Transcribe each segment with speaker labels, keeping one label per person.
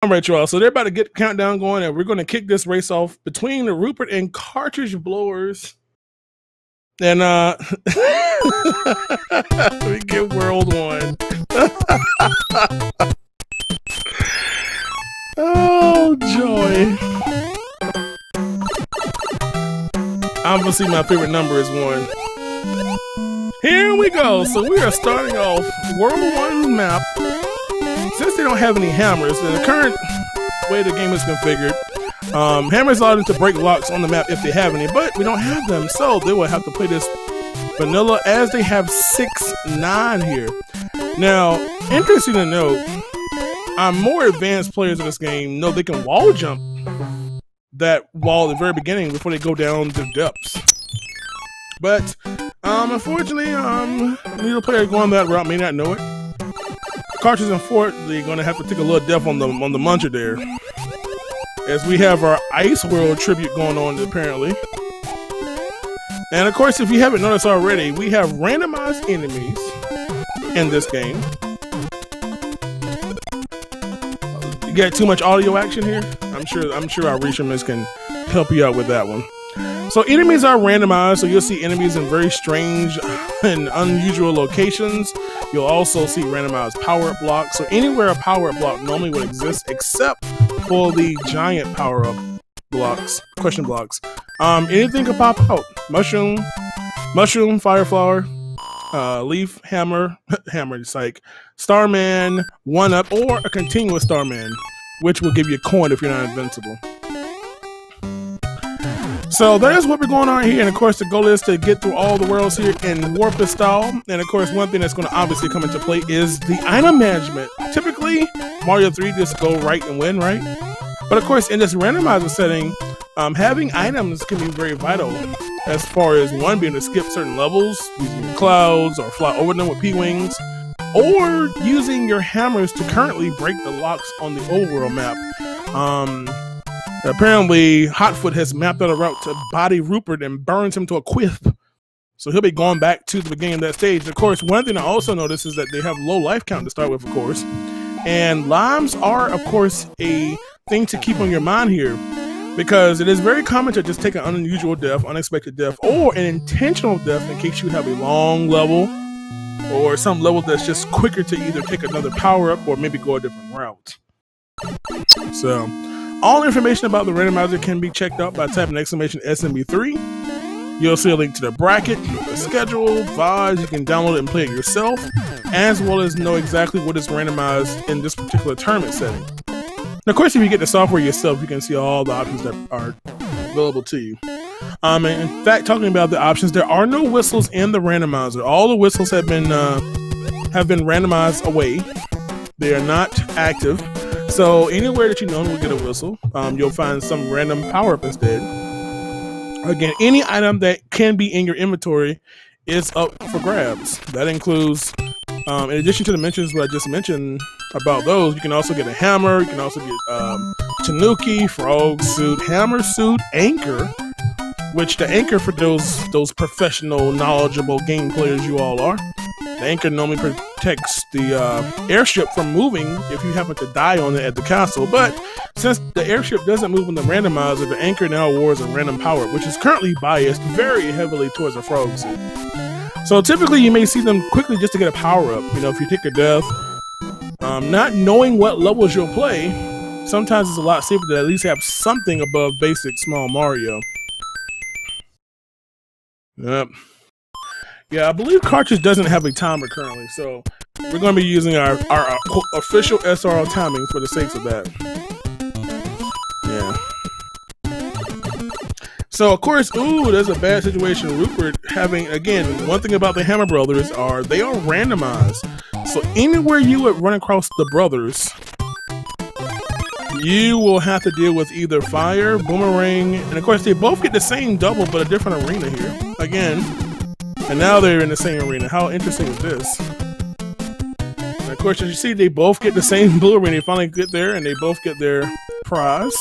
Speaker 1: All right, y'all. So they're about to get the countdown going, and we're going to kick this race off between the Rupert and cartridge blowers. And we get World 1. Oh, joy. Obviously, my favorite number is 1. Here we go. So we are starting off World 1 map. Since they don't have any hammers, in the current way the game is configured, hammers allow them to break locks on the map if they have any, but we don't have them, so they will have to play this vanilla as they have 6-9 here. Now, interesting to note, more advanced players of this game know they can wall jump that wall at the very beginning before they go down to depths. But unfortunately, neither player going that route may not know it. Cartridge unfortunately going to have to take a little death on the muncher there, as we have our Ice World tribute going on apparently. And of course, if you haven't noticed already, we have randomized enemies in this game. You got too much audio action here? I'm sure our Reachermans can help you out with that one. So enemies are randomized, so you'll see enemies in very strange and unusual locations. You'll also see randomized power-up blocks. So anywhere a power-up block normally would exist, except for the giant power-up blocks, question blocks. Anything can pop out. Mushroom, fire flower, leaf, hammer, psych, Starman, 1-up, or a continuous Starman, which will give you a coin if you're not invincible. So that is what we're going on here, and of course the goal is to get through all the worlds here in Warpless style. And of course one thing that's going to obviously come into play is the item management. Typically Mario 3 just go right and win, right? But of course in this randomizer setting, having items can be very vital, as far as one, being able to skip certain levels using clouds or fly over them with P-Wings, or using your hammers to currently break the locks on the overworld map. Apparently, Hotfoot has mapped out a route to body Rupert and burns him to a quisp. So he'll be going back to the beginning of that stage. Of course, one thing I also noticed is that they have low life count to start with, of course. And lives are, of course, a thing to keep on your mind here, because it is very common to just take an unusual death, unexpected death, or an intentional death in case you have a long level or some level that's just quicker to either take another power-up or maybe go a different route. So all information about the randomizer can be checked out by typing !SMB3. You'll see a link to the bracket, the schedule, VODs. You can download it and play it yourself, as well as know exactly what is randomized in this particular tournament setting. Now, of course, if you get the software yourself, you can see all the options that are available to you. And in fact, talking about the options, there are no whistles in the randomizer. All the whistles have been randomized away. They are not active. So anywhere that you normally will get a whistle, you'll find some random power-up instead. Again, any item that can be in your inventory is up for grabs. That includes, in addition to the mentions what I just mentioned about those, you can also get a hammer, you can also get Tanuki, frog suit, hammer suit, anchor, which the anchor, for those professional, knowledgeable game players you all are, the anchor normally protects the airship from moving if you happen to die on it at the castle. But since the airship doesn't move in the randomizer, the anchor now awards a random power, which is currently biased very heavily towards a frog suit. So typically you may see them quickly just to get a power up. You know, if you take a death, not knowing what levels you'll play, sometimes it's a lot safer to at least have something above basic small Mario. Yep. Yeah, I believe Cartridge doesn't have a timer currently, so we're going to be using our official SRL timing for the sakes of that. Yeah. So, of course, ooh, there's a bad situation. Rupert having, again, one thing about the Hammer Brothers are they are randomized. So anywhere you would run across the brothers, you will have to deal with either fire, boomerang, and of course they both get the same double but a different arena here. Again, and now they're in the same arena. How interesting is this? And of course, as you see, they both get the same blue arena. They finally get there, and they both get their prize.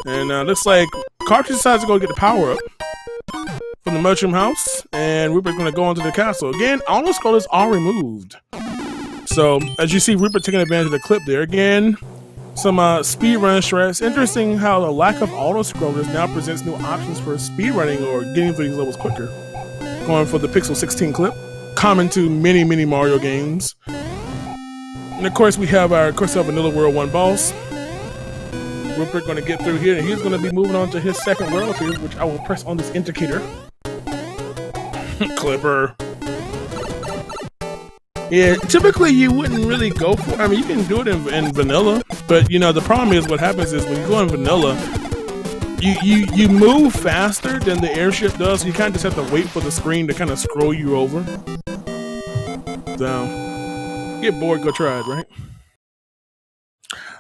Speaker 1: And looks like Cartridge decides to go get the power up from the Mushroom House, and Rupert's going to go into the castle. Again, all the scholars are removed. So, as you see, Rupert taking advantage of the clip there. Again, Some speed run strats. Interesting how the lack of auto scrollers now presents new options for speed running or getting through these levels quicker. Going for the Pixel 16 clip, common to many Mario games. And of course we have our Vanilla World 1 boss. Roopert going to get through here, and he's going to be moving on to his second world here, which I will press on this indicator. Clipper. Yeah, typically you wouldn't really go for. I mean, you can do it in vanilla, but you know the problem is what happens is when you go in vanilla, you move faster than the airship does. So you kind of just have to wait for the screen to kind of scroll you over. So get bored, go try it, right?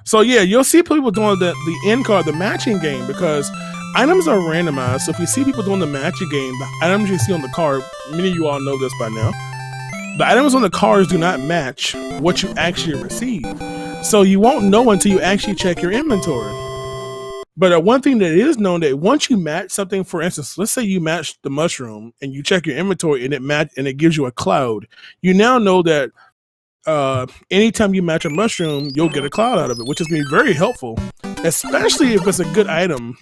Speaker 1: So yeah, you'll see people doing the end card, the matching game, because items are randomized. So if you see people doing the matching game, the items you see on the card, many of you all know this by now. The items on the cards do not match what you actually receive. So you won't know until you actually check your inventory. But one thing that is known that once you match something, for instance, let's say you match the mushroom and you check your inventory and it gives you a cloud. You now know that anytime you match a mushroom, you'll get a cloud out of it, which is going to be very helpful, especially if it's a good item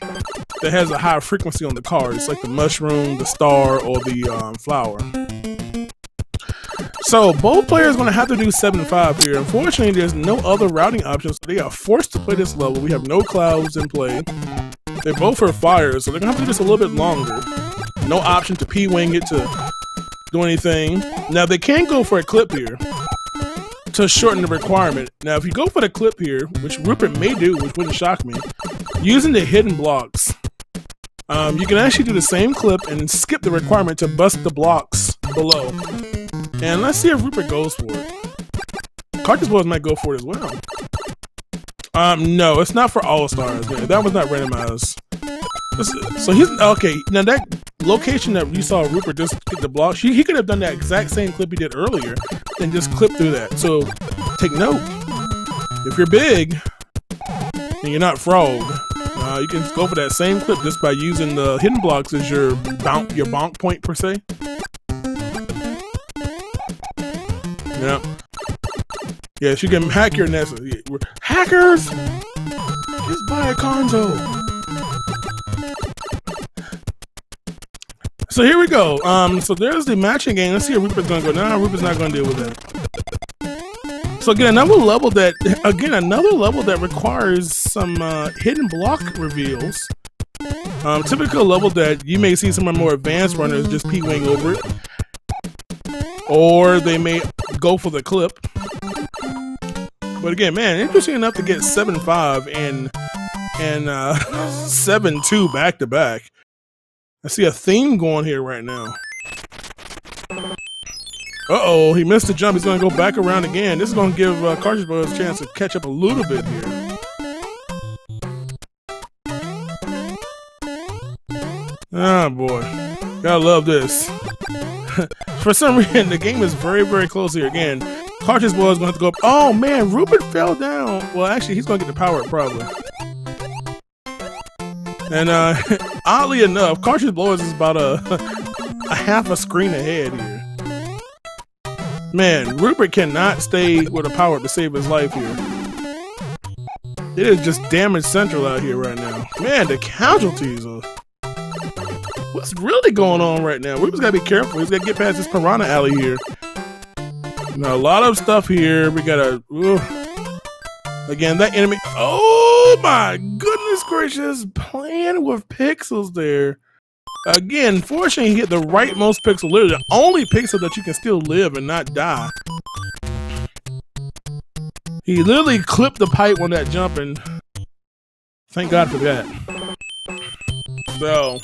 Speaker 1: that has a high frequency on the cards, like the mushroom, the star, or the flower. So both players are going to have to do 7-5 here. Unfortunately, there's no other routing options. So they are forced to play this level. We have no clouds in play. They both are fires, so they're going to have to do this a little bit longer. No option to P-wing it to do anything. Now, they can go for a clip here to shorten the requirement. Now, if you go for the clip here, which Roopert may do, which wouldn't shock me, using the hidden blocks, you can actually do the same clip and skip the requirement to bust the blocks below. And let's see if Roopert goes for it. Cartridgeblowers might go for it as well. No, it's not for all stars. That was not randomized. So he's okay. Now that location that you saw Roopert just get the block, he could have done that exact same clip he did earlier and just clip through that. So take note. If you're big and you're not Frog, you can go for that same clip just by using the hidden blocks as your bonk point per se. Yep. Yes, you can hack your nest. Hackers! Just buy a console. So here we go. So there's the matching game. Let's see if Roopert's gonna go. Nah, Roopert's not gonna deal with that. So again, another level that requires some hidden block reveals. Typical level that you may see some of the more advanced runners just P-wing over it. Or they may go for the clip. But again, man, interesting enough to get 7-5 and 7-2 back to back. I see a theme going here right now. Uh-oh, he missed the jump. He's going to go back around again. This is going to give cartridgeblowers a chance to catch up a little bit here. Ah, boy. Gotta love this. For some reason, the game is very close here. Again, cartridgeblowers is going to have to go up. Oh, man, Roopert fell down. Well, actually, he's going to get the power up, probably. And oddly enough, cartridgeblowers is about a half a screen ahead here. Man, Roopert cannot stay with a power up to save his life here. It is just damage central out here right now. Man, the casualties are... What's really going on right now? Roopert's got to be careful. He's got to get past this piranha alley here. Now, a lot of stuff here. We got to... Again, that enemy... Oh, my goodness gracious. Playing with pixels there. Again, fortunately, he hit the rightmost pixel. Literally, the only pixel that you can still live and not die. He literally clipped the pipe on that jump, and thank God for that. So...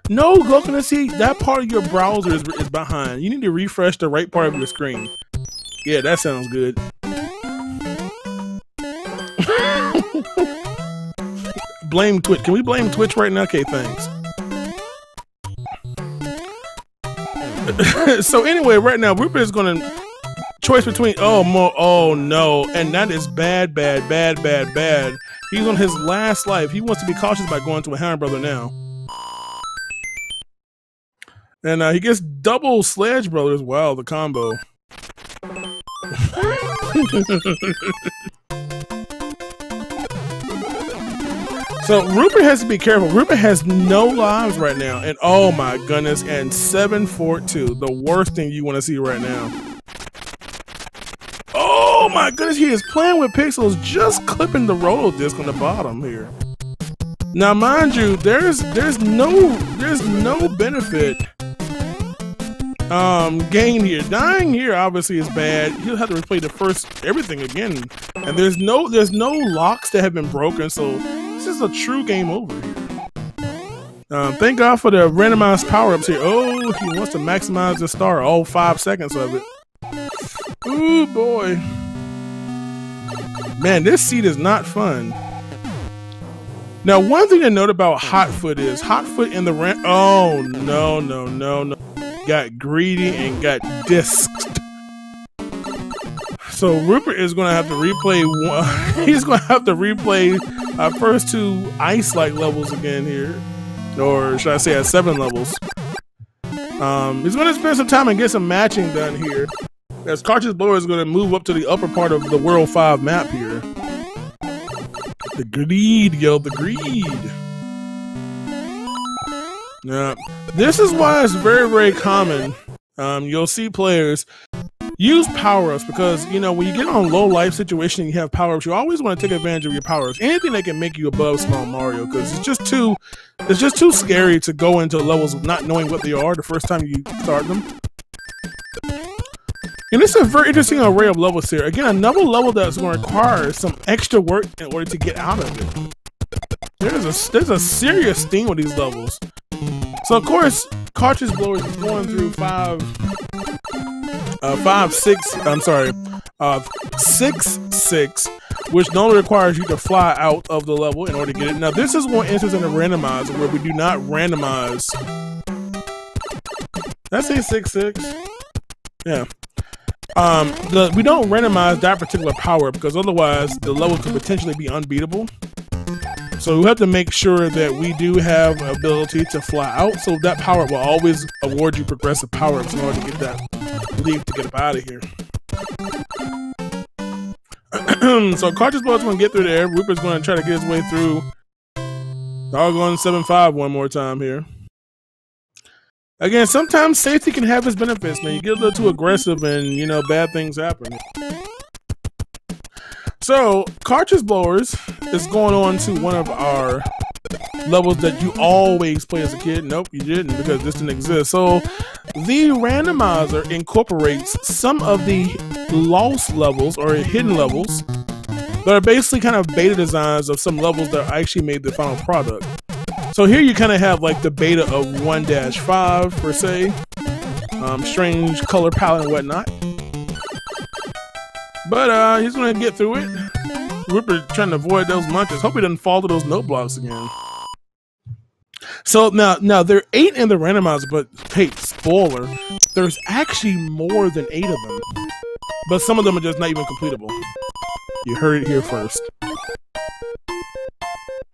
Speaker 1: No, Goku, see, that part of your browser is behind. You need to refresh the right part of your screen. Yeah, that sounds good. Blame Twitch. Can we blame Twitch right now? Okay, thanks. So anyway, right now, Roopert is going to choice between, oh no, and that is bad. He's on his last life. He wants to be cautious about going to a Hammer Brother now. And he gets double Sledge Brothers. Wow, the combo. So Rupert has to be careful. Rupert has no lives right now, and oh my goodness, and 742, the worst thing you want to see right now. Oh my goodness, he is playing with pixels, just clipping the roll disc on the bottom here. Now, mind you, there's no benefit gain here. Dying here obviously is bad. He'll have to replay the first everything again, and there's no locks that have been broken, so this is a true game over here. Thank God for the randomized power-ups here. Oh, he wants to maximize the star, all 5 seconds of it. Ooh boy, man, this seat is not fun. Now, one thing to note about Hotfoot is Hotfoot in the oh no, got greedy and got disked. So Rupert is going to have to replay one. He's going to have to replay first 2 ice-like levels again here, or should I say at 7 levels. He's going to spend some time and get some matching done here, as Cartridge Blower is going to move up to the upper part of the World 5 map here. The greed, yo, the greed. Now, this is why it's very, very common. You'll see players use power-ups because, you know, when you get on low life situation and you have power-ups, you always want to take advantage of your power-ups. Anything that can make you above Small Mario, because it's just too scary to go into levels not knowing what they are the first time you start them. And this is a very interesting array of levels here. Again, another level that's going to require some extra work in order to get out of it. There's a serious theme with these levels. So of course, Cartridge Blowers is going through 6-6, which normally requires you to fly out of the level in order to get it. Now, this is one instance in the randomizer where we do not randomize. Did I say 6-6? Yeah. We don't randomize that particular power because otherwise the level could potentially be unbeatable. So we have to make sure that we do have ability to fly out, so that power will always award you progressive power-ups in order to get that leaf to get up out of here. So Cartridge Blower's going to get through there. Rupert's going to try to get his way through. Doggone 7-5 one more time here. Again, sometimes safety can have its benefits, man. You get a little too aggressive and, you know, bad things happen. So, Cartridge Blowers is going on to one of our levels that you always play as a kid. Nope, you didn't, because this didn't exist. So, the randomizer incorporates some of the lost levels or hidden levels that are basically kind of beta designs of some levels that actually made the final product. So here you kind of have like the beta of 1-5 per se, strange color palette and whatnot. But he's gonna get through it. Rupert trying to avoid those munches. Hope he doesn't fall to those note blocks again. So now there are 8 in the randomizer, but hey, spoiler, there's actually more than 8 of them. But some of them are just not even completable. You heard it here first.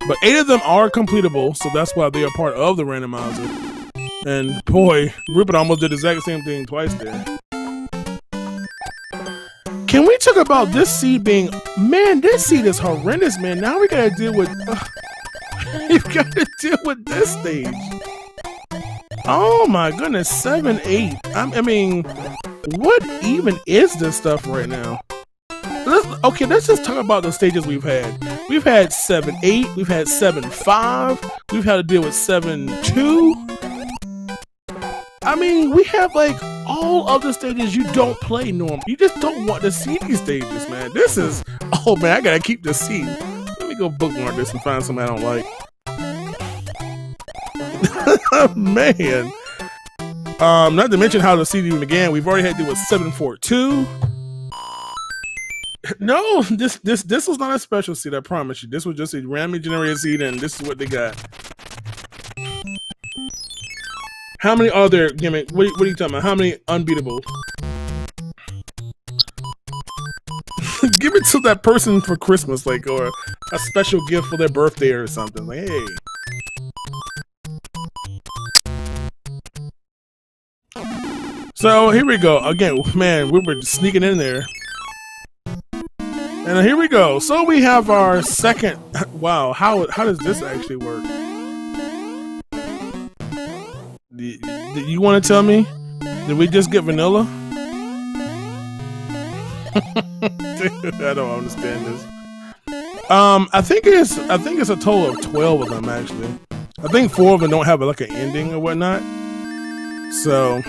Speaker 1: But 8 of them are completable, so that's why they are part of the randomizer. And boy, Rupert almost did the exact same thing twice there. Can we talk about this seed being... Man, this seed is horrendous, man. Now we gotta deal with... You've gotta deal with this stage. Oh my goodness, 7-8. I mean, what even is this stuff right now? Let's just talk about the stages we've had. We've had 7-8, we've had 7-5, we've had to deal with 7-2. I mean, we have like all of the stages you don't play normal. You just don't want to see these stages, man. This is, oh man, I gotta keep this seed. Let me go bookmark this and find something I don't like. Man. Not to mention how the seed even began. We've already had to do with 7-4-2. No, this was not a special seed, I promise you. This was just a randomly generated seed, and this is what they got. How many are there? Gimmick? What are you talking about? How many unbeatable? Give it to that person for Christmas, like, or a special gift for their birthday or something. Like, hey. So here we go. Again, man, we were sneaking in there. And here we go. So we have our second. Wow, how does this actually work? Do you want to tell me? Did we just get vanilla? Dude, I don't understand this. I think it's a total of 12 of them actually. I think 4 of them don't have like an ending or whatnot. So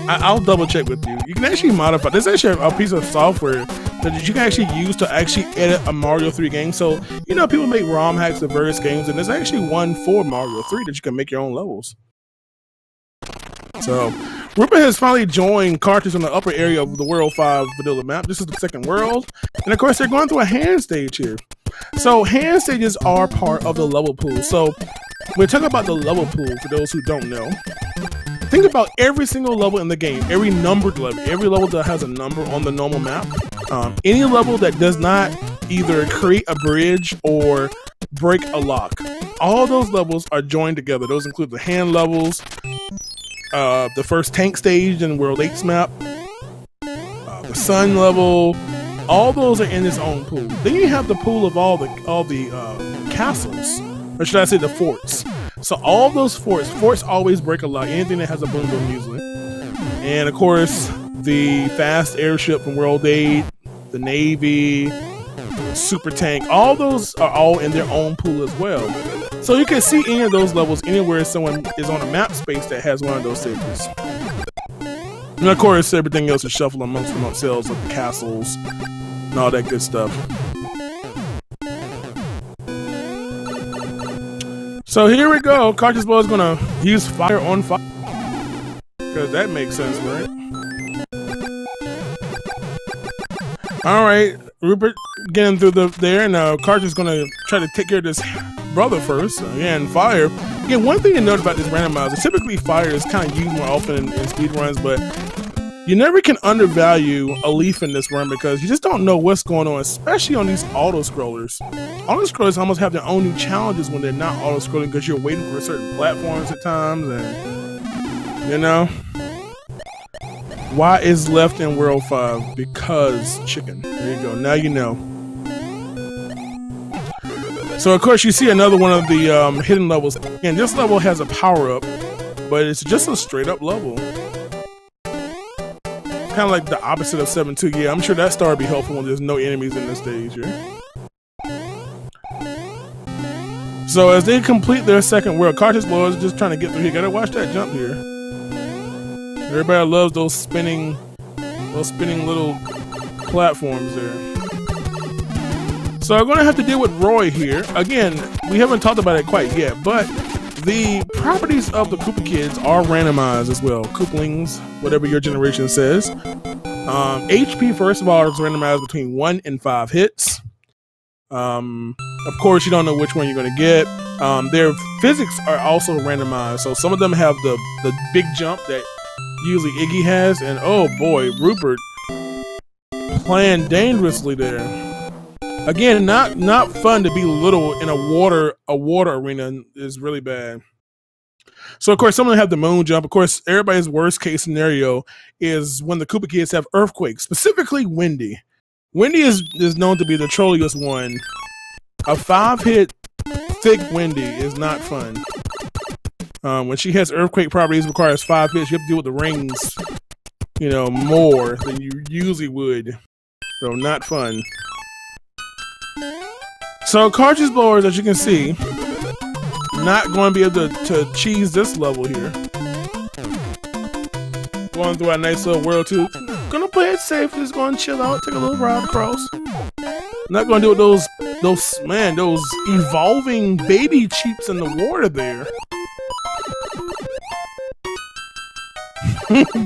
Speaker 1: I'll double check with you. You can actually modify. There's actually a piece of software that you can actually use to actually edit a Mario 3 game. So you know people make ROM hacks of various games, and there's actually one for Mario 3 that you can make your own levels. So Roopert has finally joined Cartridge on the upper area of the World 5 vanilla map. This is the second world. And of course, they're going through a hand stage here. So hand stages are part of the level pool. So we're talking about the level pool for those who don't know. Think about every single level in the game, every numbered level, every level that has a number on the normal map. Any level that does not either create a bridge or break a lock. All those levels are joined together. Those include the hand levels, the first tank stage in World 8's map, the sun level, all those are in its own pool. Then you have the pool of all the castles, or should I say the forts. So all those forts always break a lock, anything that has a boom boom usually. And of course, the fast airship from World 8, the Navy, super tank, all those are all in their own pool as well. So you can see any of those levels anywhere someone is on a map space that has one of those stages. And of course, everything else is shuffled amongst themselves, like the castles and all that good stuff. So here we go. Cartridge Blower is gonna use fire on fire, because that makes sense, right? All right, Roopert getting through there, and Cartridge is gonna try to take care of this brother first. Again, fire. Again, one thing to note about this randomizer, typically fire is kind of used more often in speedruns, but you never can undervalue a leaf in this run because you just don't know what's going on, especially on these auto-scrollers. Auto-scrollers almost have their own new challenges when they're not auto-scrolling because you're waiting for certain platforms at times, and you know. Why is left in World 5? Because chicken. There you go. Now you know. So of course you see another one of the hidden levels. And this level has a power-up, but it's just a straight-up level. Kind of like the opposite of 7-2. Yeah, I'm sure that star would be helpful when there's no enemies in this stage here. So as they complete their second world, Cartridge Blower is just trying to get through here. Gotta watch that jump here. Everybody loves those spinning little platforms there. So I'm gonna have to deal with Roy here. Again, we haven't talked about it quite yet, but the properties of the Koopa Kids are randomized as well. Koopalings, whatever your generation says. HP, first of all, is randomized between 1 and 5 hits. Of course, you don't know which one you're going to get. Their physics are also randomized. So some of them have the big jump that usually Iggy has. And oh boy, Roopert playing dangerously there. Again, not fun to be little in a water arena is really bad. So of course, some of them have the moon jump. Of course, everybody's worst case scenario is when the Koopa Kids have earthquakes, specifically Wendy. Wendy is known to be the trolliest one. A 5-hit thick Wendy is not fun. When she has earthquake properties, requires 5 hits. You have to deal with the rings, you know, more than you usually would. So not fun. So Cartridge Blowers, as you can see, not going to be able to cheese this level here. Going through our nice little world too. Gonna play it safe, just gonna chill out, take a little ride across. Not gonna do with those evolving baby cheeps in the water there.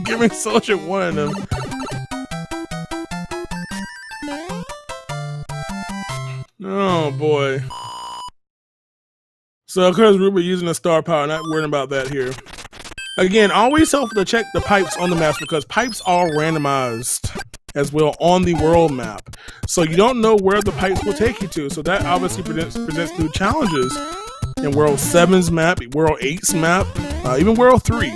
Speaker 1: Giving Soldier one of them. Oh boy. So of course Roopert using the star power, not worrying about that here. Again, always helpful to check the pipes on the maps because pipes are randomized as well on the world map. So you don't know where the pipes will take you to. So that obviously presents new challenges in World 7's map, World 8's map, even World 3.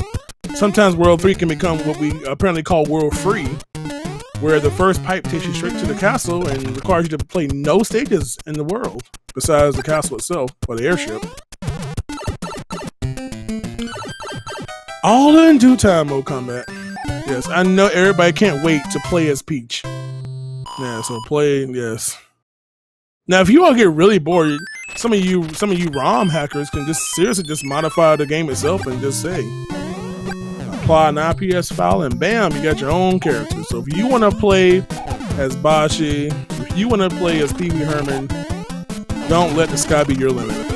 Speaker 1: Sometimes World 3 can become what we apparently call World Free, where the first pipe takes you straight to the castle and requires you to play no stages in the world besides the castle itself or the airship. All in due time, Mo Combat. Yes, I know everybody can't wait to play as Peach. Yeah, so play, yes. Now, if you all get really bored, some of you ROM hackers can just seriously just modify the game itself and just say, apply an IPS file, and bam, you got your own character. So if you want to play as Bashi, if you want to play as Pee Wee Herman, don't let the sky be your limit.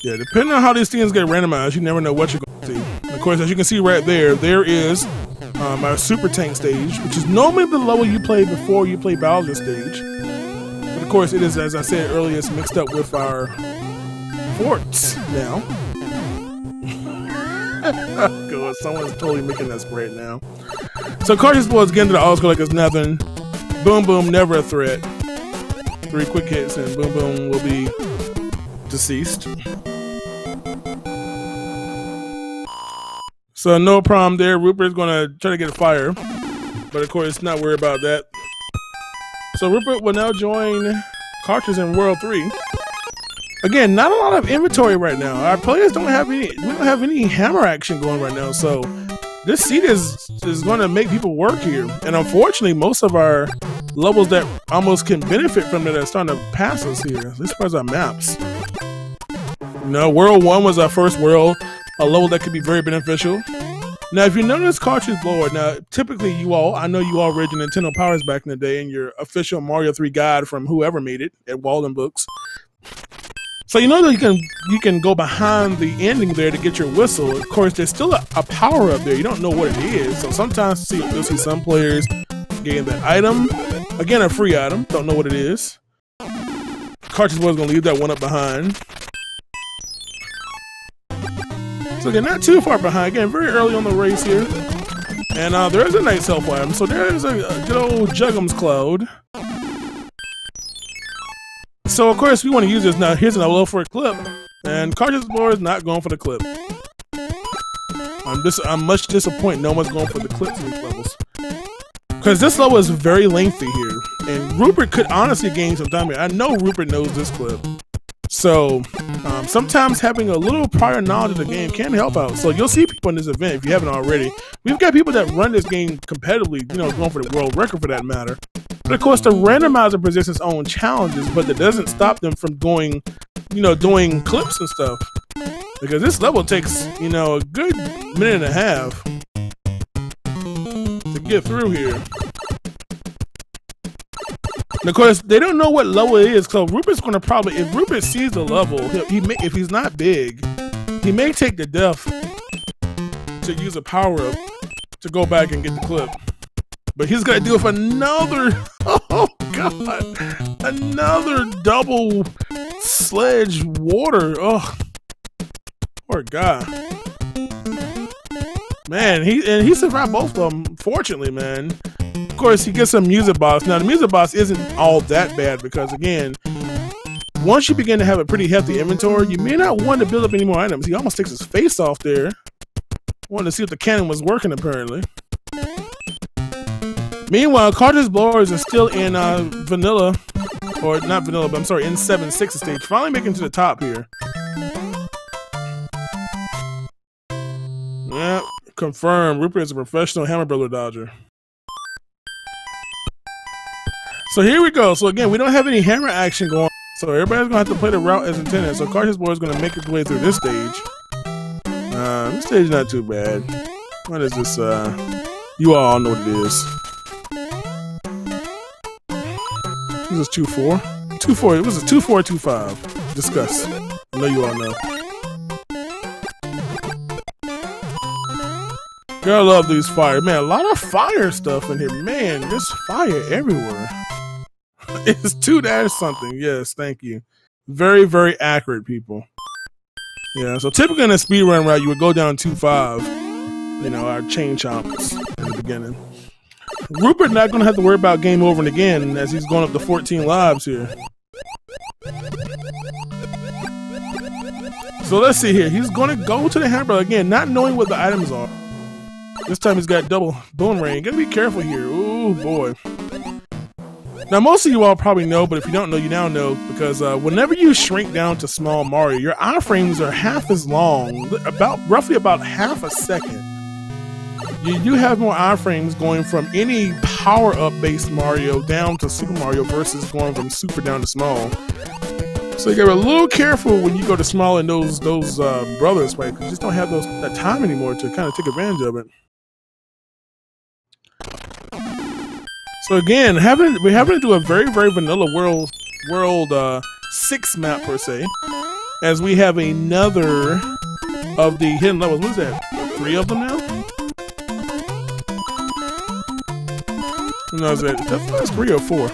Speaker 1: Yeah, depending on how these things get randomized, you never know what you're going to see. And of course, as you can see right there, there is our Super Tank stage, which is normally the level you play before you play Bowser's stage. But of course, it is, as I said earlier, it's mixed up with our forts now. God, someone's totally making us right now. So Cartridge Blowers get into the auto like it's nothing. Boom Boom, never a threat. 3 quick hits and Boom Boom will be deceased. So no problem there. Roopert's gonna try to get a fire, but of course not worried about that. So Roopert will now join Cartridge in World 3. Again, not a lot of inventory right now. Our players don't have any. We don't have any hammer action going right now. So this seed is going to make people work here. And unfortunately, most of our levels that almost can benefit from it are starting to pass us here. At least as our maps. You know, World 1 was our first world, a level that could be very beneficial. Now, if you notice Cartridge Blower, now typically I know you all read your Nintendo Powers back in the day and your official Mario 3 guide from whoever made it at Walden Books. So you know that you can go behind the ending there to get your whistle. Of course, there's still a power up there. You don't know what it is. So sometimes you'll see some players getting that item. Again, a free item. Don't know what it is. Cartridge Blower's gonna leave that one up behind. So again, not too far behind. Again, very early on the race here. And there is a nice health item. So there's a good old Juggum's Cloud. So of course we want to use this now. Here's another level for a clip. And Cartridge Blower is not going for the clip. I'm much disappointed no one's going for the clips in these levels. Because this level is very lengthy here. And Roopert could honestly gain some time here. I know Roopert knows this clip. So sometimes having a little prior knowledge of the game can help out. So you'll see people in this event if you haven't already. We've got people that run this game competitively, you know, going for the world record for that matter. But of course, the randomizer presents its own challenges, but that doesn't stop them from going, you know, doing clips and stuff. Because this level takes, you know, a good minute and a half to get through here. And of course, they don't know what level it is, so Roopert's going to probably, if Roopert sees the level, if he's not big, he may take the death to use a power-up to go back and get the clip. But he's going to do it for another, oh God, another double sledge water. Oh, poor guy. Man, he survived both of them, fortunately, man. Of course, he gets some music box. Now, the music box isn't all that bad because, again, once you begin to have a pretty hefty inventory, you may not want to build up any more items. He almost takes his face off there. Wanted to see if the cannon was working, apparently. Meanwhile, Cartridge Blowers is still in vanilla, or not vanilla, but I'm sorry, in 7-6 stage. Finally making it to the top here. Yeah, confirmed. Roopert is a professional hammer brother dodger. So here we go. So again, we don't have any hammer action going on. So everybody's gonna have to play the route as intended. So Cartridge Blower is gonna make his way through this stage. This stage is not too bad. What is this? You all know what it is. This is 2-4. 2-4. It was a 2-4-2-5. Discuss. I know you all know. Girl, I love these fire. Man, a lot of fire stuff in here. Man, there's fire everywhere. It's 2-something. Yes, thank you. Very, very accurate, people. Yeah, so typically in a speedrun route, you would go down 2-5. You know, our chain chomps in the beginning. Roopert not going to have to worry about game over and again as he's going up to 14 lives here. So let's see here. He's gonna go to the hammer again, not knowing what the items are. This time he's got double boomerang. Gotta be careful here. Ooh boy. Now most of you all probably know, but if you don't know, you now know, because whenever you shrink down to small Mario, your iframes are half as long, roughly about half a second. You have more iframes going from any power-up based Mario down to Super Mario versus going from Super down to small. So you gotta be a little careful when you go to small and those brothers, right? Because you just don't have that time anymore to kind of take advantage of it. So again, we're having to do a very, very vanilla world 6 map per se, as we have another of the hidden levels. What is that? 3 of them now? No, that's 3 or 4.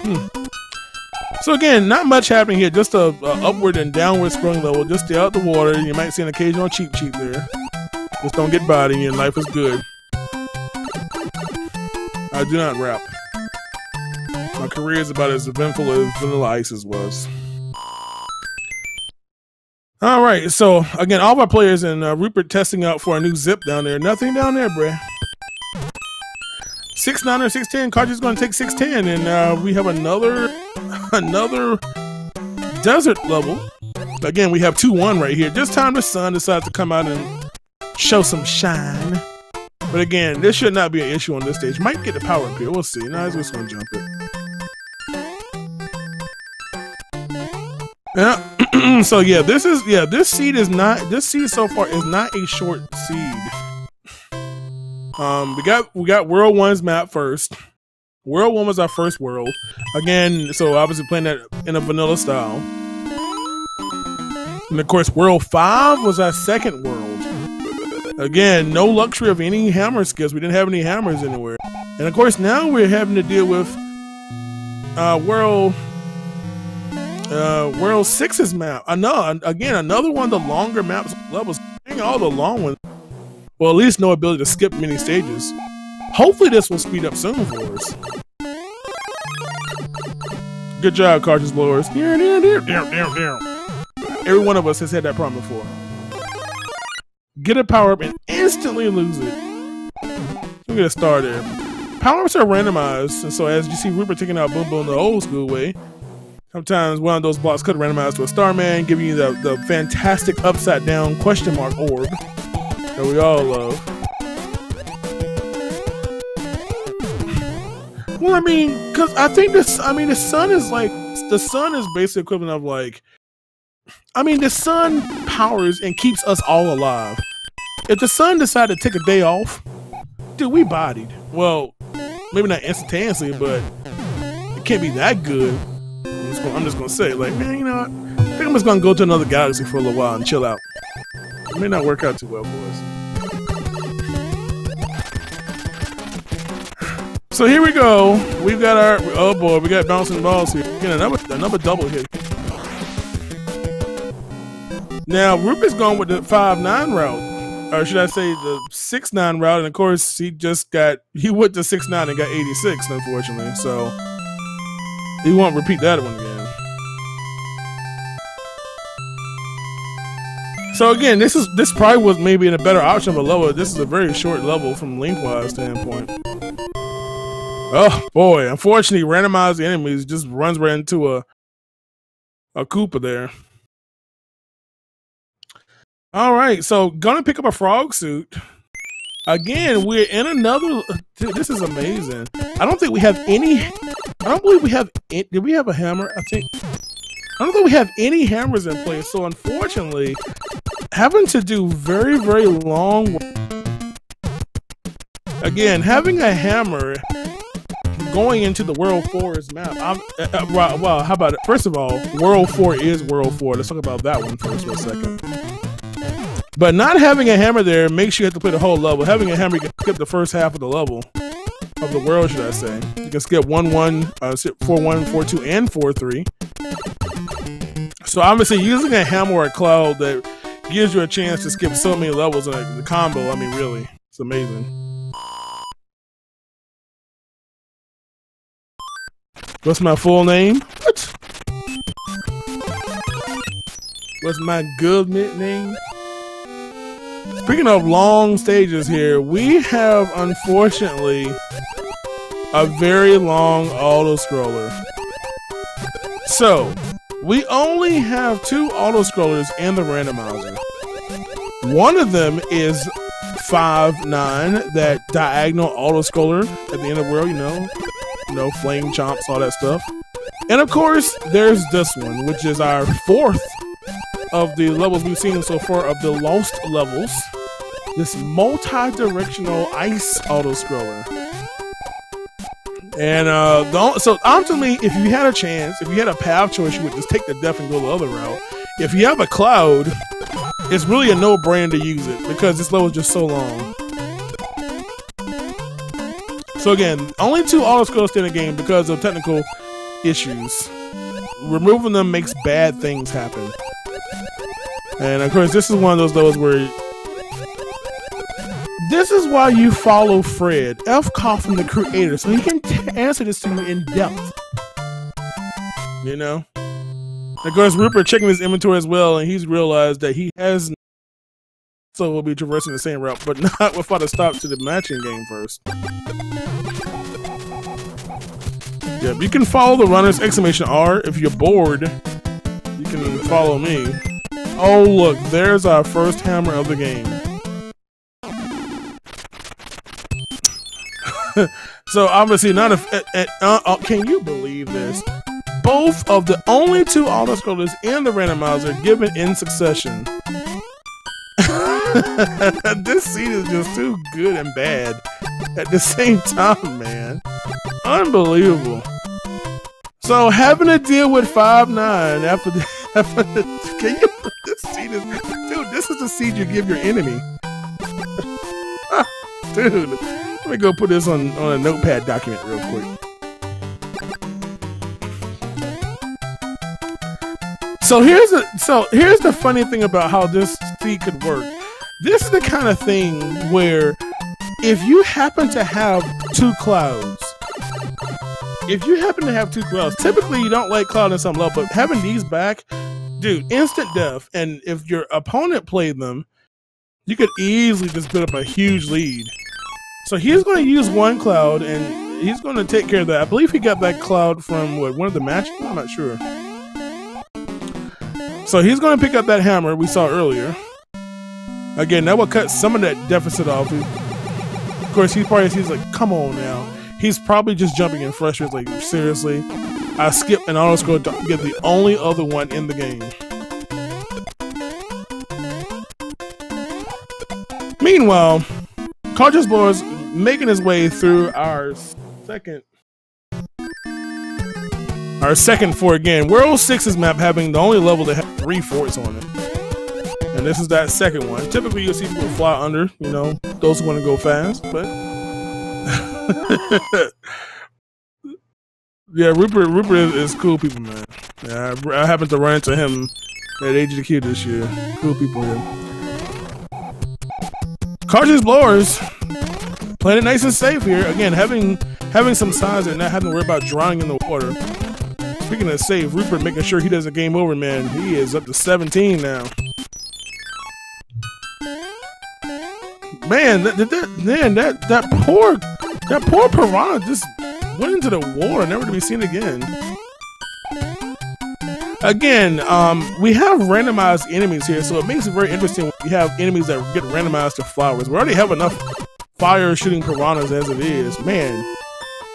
Speaker 1: So again, not much happening here. Just a upward and downward scrolling level. Just stay out the water. You might see an occasional cheap there. Just don't get bodied and life is good. I do not rap. My career is about as eventful as Vanilla Ice's was. Alright, so again, all of our players and Rupert testing out for a new zip down there. Nothing down there, bruh. 6-9 or 610. Cartridge is going to take 610, and we have another desert level. Again, we have 2-1 right here. This time the sun decides to come out and show some shine. But again, this should not be an issue on this stage. Might get the power up here. We'll see. Now he's just going to jump it. Yeah. So yeah, this seed so far is not a short seed. We got World 1's map first. World 1 was our first world. Again, so obviously playing that in a vanilla style. And of course, World 5 was our second world. Again, no luxury of any hammer skills. We didn't have any hammers anywhere. And of course, now we're having to deal with World 6's map. Another one of the longer maps levels. All the long ones. Well, at least no ability to skip many stages. Hopefully this will speed up soon for us. Good job, cartridge blowers. Every one of us has had that problem before. Get a power-up and instantly lose it. We'll get a star there. Power-ups are randomized, and so as you see Rupert taking out Boom Boom the old school way, sometimes one of those blocks could randomize to a Starman, giving you the fantastic upside-down question mark orb that we all love. Well, I mean, because I think the sun is basically equivalent of like, I mean, the sun powers and keeps us all alive. If the sun decided to take a day off, dude, we bodied. Well, maybe not instantaneously, but it can't be that good. I'm just gonna say, like, man, you know what? I think I'm just gonna go to another galaxy for a little while and chill out. It may not work out too well for us. So here we go. We've got our, oh boy, we got bouncing balls here. Again, another double hit. Now Rupert's going with the 5-9 route, or should I say the 6-9 route? And of course, he went to 6-9 and got 86, unfortunately. So he won't repeat that one again. So again, this probably was maybe in a better option of a level. This is a very short level from lengthwise standpoint. Oh boy, unfortunately, randomized enemies just runs right into a Koopa there. All right, so gonna pick up a frog suit. Again, we're in another. Dude, this is amazing. I don't think we have any. I don't believe we have. Did we have a hammer? I don't think we have any hammers in place. So unfortunately, having to do very, very long. Again, having a hammer going into the World 4's map. Well, how about it? First of all, World 4 is World 4. Let's talk about that one first for a second. But not having a hammer there makes you have to play the whole level. Having a hammer, you can skip the first half of the level. Of the world, should I say. You can skip 1-1, 4-1, 4-2, and 4-3. So obviously, using a hammer or a cloud that gives you a chance to skip so many levels in the combo, I mean, really, it's amazing. What's my full name? What? What's my good name? Speaking of long stages here, we have, unfortunately, a very long auto-scroller. So, we only have 2 auto-scrollers in the randomizer. One of them is 5-9, that diagonal auto-scroller at the end of the world, you know, flame chomps, all that stuff. And of course, there's this one, which is our 4th of the levels we've seen so far of the Lost levels. This multi-directional ice auto-scroller. And so ultimately, if you had a chance, if you had a path choice, you would just take the def and go the other route. If you have a cloud, it's really a no-brainer to use it because this level is just so long. So again, only 2 auto-scrollers in the game because of technical issues. Removing them makes bad things happen. And of course, this is one of those where this is why you follow Fred, F. Coffin, the creator, so he can answer this to you in depth. You know? Of course, Rupert checking his inventory as well, and he's realized that he has, so we'll be traversing the same route, but not without a stop to the matching game first. Yeah, you can follow the runners, !R. If you're bored, you can follow me. Oh, look, there's our first hammer of the game. So obviously none of can you believe this? Both of the only 2 auto-scrollers in the randomizer given in succession. This scene is just too good and bad at the same time, man. Unbelievable. So having to deal with 5-9 after the can you this scene is dude, this is the seed you give your enemy. Dude, let me go put this on a notepad document real quick. So here's the funny thing about how this seed could work. This is the kind of thing where if you happen to have 2 clouds, typically you don't like cloud in some level, but having these back, dude, instant death. And if your opponent played them, you could easily just build up a huge lead. So he's going to use 1 cloud, and he's going to take care of that. I believe he got that cloud from one of the matches. I'm not sure. So he's going to pick up that hammer we saw earlier. Again, that will cut some of that deficit off. Of course, he's like, come on now. He's probably just jumping in frustrated, like, seriously? I skipped an auto-scroll to get the only other one in the game. Meanwhile, cartridgeblowers making his way through our second fort again. World 6's map having the only level that has 3 forts on it. And this is that second one. Typically you'll see people fly under, you know, those who want to go fast, but yeah, Rupert is cool people, man. Yeah, I happened to run into him at AGDQ this year. Cool people here. Cartridgeblowers playing it nice and safe here. Again, having some size and not having to worry about drowning in the water. Speaking of safe, Rupert making sure he doesn't game over, man. He is up to 17 now. Man, that poor piranha just went into the water, never to be seen again. Again, we have randomized enemies here, so it makes it very interesting when we have enemies that get randomized to flowers. We already have enough fire shooting piranhas as it is. Man,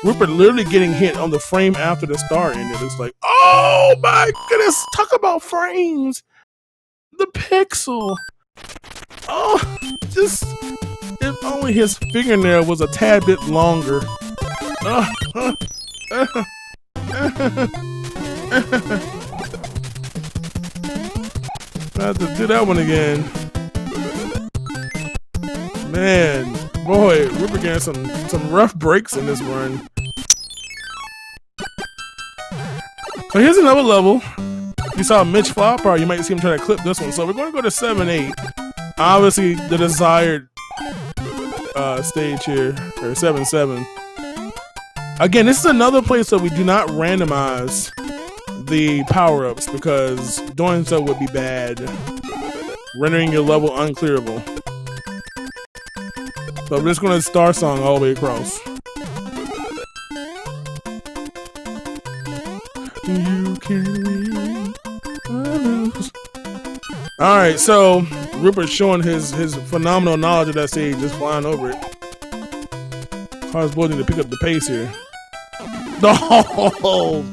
Speaker 1: Rupert literally getting hit on the frame after the start ended. It's like, oh my goodness, talk about frames. The pixel. Oh, just, if only his fingernail was a tad bit longer. I have to do that one again. Man, boy, Rupert getting some rough breaks in this run. So here's another level. You saw Mitch flop, or you might see him try to clip this one. So we're going to go to 7-8. Obviously, the desired stage here, or 7-7. Again, this is another place that we do not randomize the power-ups because doing so would be bad, rendering your level unclearable. So I'm just going to star song all the way across. You can win or lose. All right, so Rupert's showing his phenomenal knowledge of that stage, just flying over it. Car's building to pick up the pace here. Oh!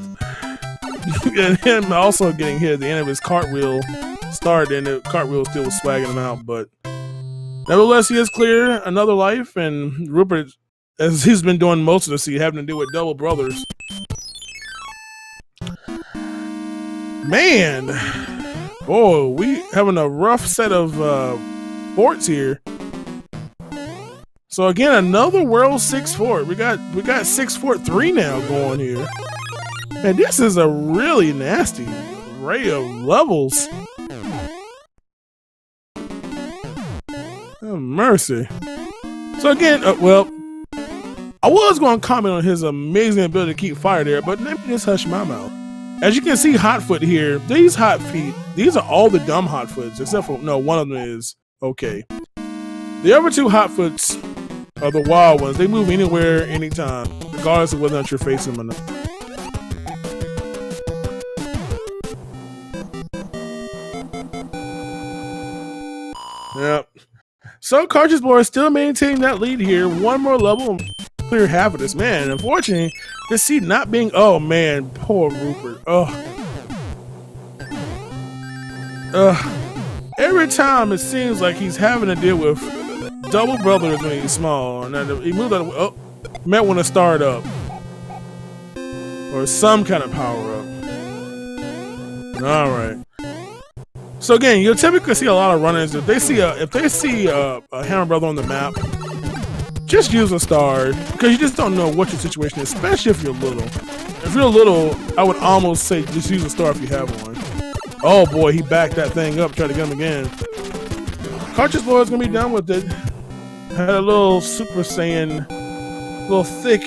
Speaker 1: And him also getting hit at the end of his cartwheel started, and the cartwheel still was swagging him out, but nevertheless, he is clear another life, and Rupert, as he's been doing most of the seed, having to deal with double brothers. Man, boy, we having a rough set of forts here. So again, another World 6 fort. We got 6 Fort 3 now going here. And this is a really nasty array of levels. Oh, mercy. So again, well, I was going to comment on his amazing ability to keep fire there, but let me just hush my mouth. As you can see, Hotfoot here, these hot feet, these are all the dumb Hotfoots, except for, no, one of them is okay. The other two Hotfoots are the wild ones. They move anywhere, anytime, regardless of whether or not you're facing them or not. Yep. So Cartridge Blower still maintaining that lead here. One more level, clear half of this. Man, unfortunately, this seed not being, oh man, poor Rupert. Every time it seems like he's having to deal with double brothers when he's small. And he moved out of, oh, might want to start up. Or some kind of power up. Alright. So again, you'll typically see a lot of run-ins. If they see a hammer brother on the map, just use a star, because you just don't know what your situation is, especially if you're little. If you're little, I would almost say just use a star if you have one. Oh boy, he backed that thing up, tried to get him again. Cartridge Blower is gonna be done with it. Had a little Super Saiyan, little thick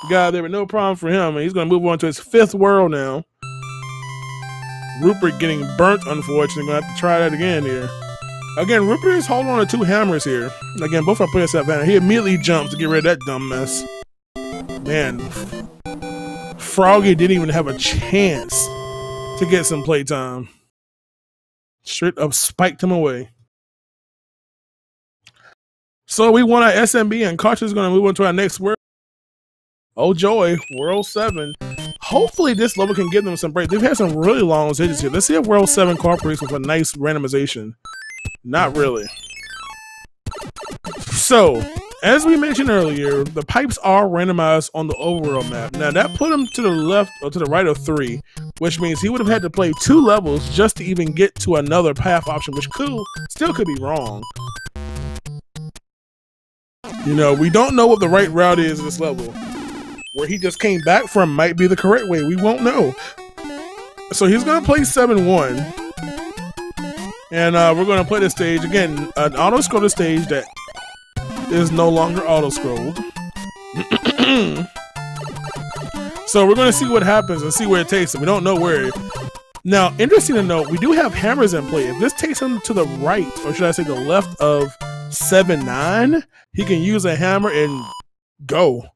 Speaker 1: guy there, but no problem for him. And he's gonna move on to his 5th world now. Rupert getting burnt, unfortunately. Gonna have to try that again here. Again, Rupert is holding on to 2 hammers here. Again, both our players have advantage. He immediately jumps to get rid of that dumb mess. Man, Froggy didn't even have a chance to get some playtime. Straight up spiked him away. So we won our SMB, and Cartridge is going to move on to our next world. Oh joy, World 7. Hopefully this level can give them some break. They've had some really long stages here. Let's see if World 7 cooperates with a nice randomization. Not really. So, as we mentioned earlier, the pipes are randomized on the overworld map. Now that put him to the left or to the right of 3, which means he would have had to play 2 levels just to even get to another path option, which still could be wrong. You know, we don't know what the right route is in this level. Where he just came back from might be the correct way. We won't know. So he's going to play 7-1. And we're going to play this stage. Again, an auto-scrolled stage that is no longer auto-scrolled. So we're going to see what happens and see where it takes him. We don't know where. Now, interesting to note, we do have hammers in play. If this takes him to the right, or should I say the left of 7-9, he can use a hammer and go.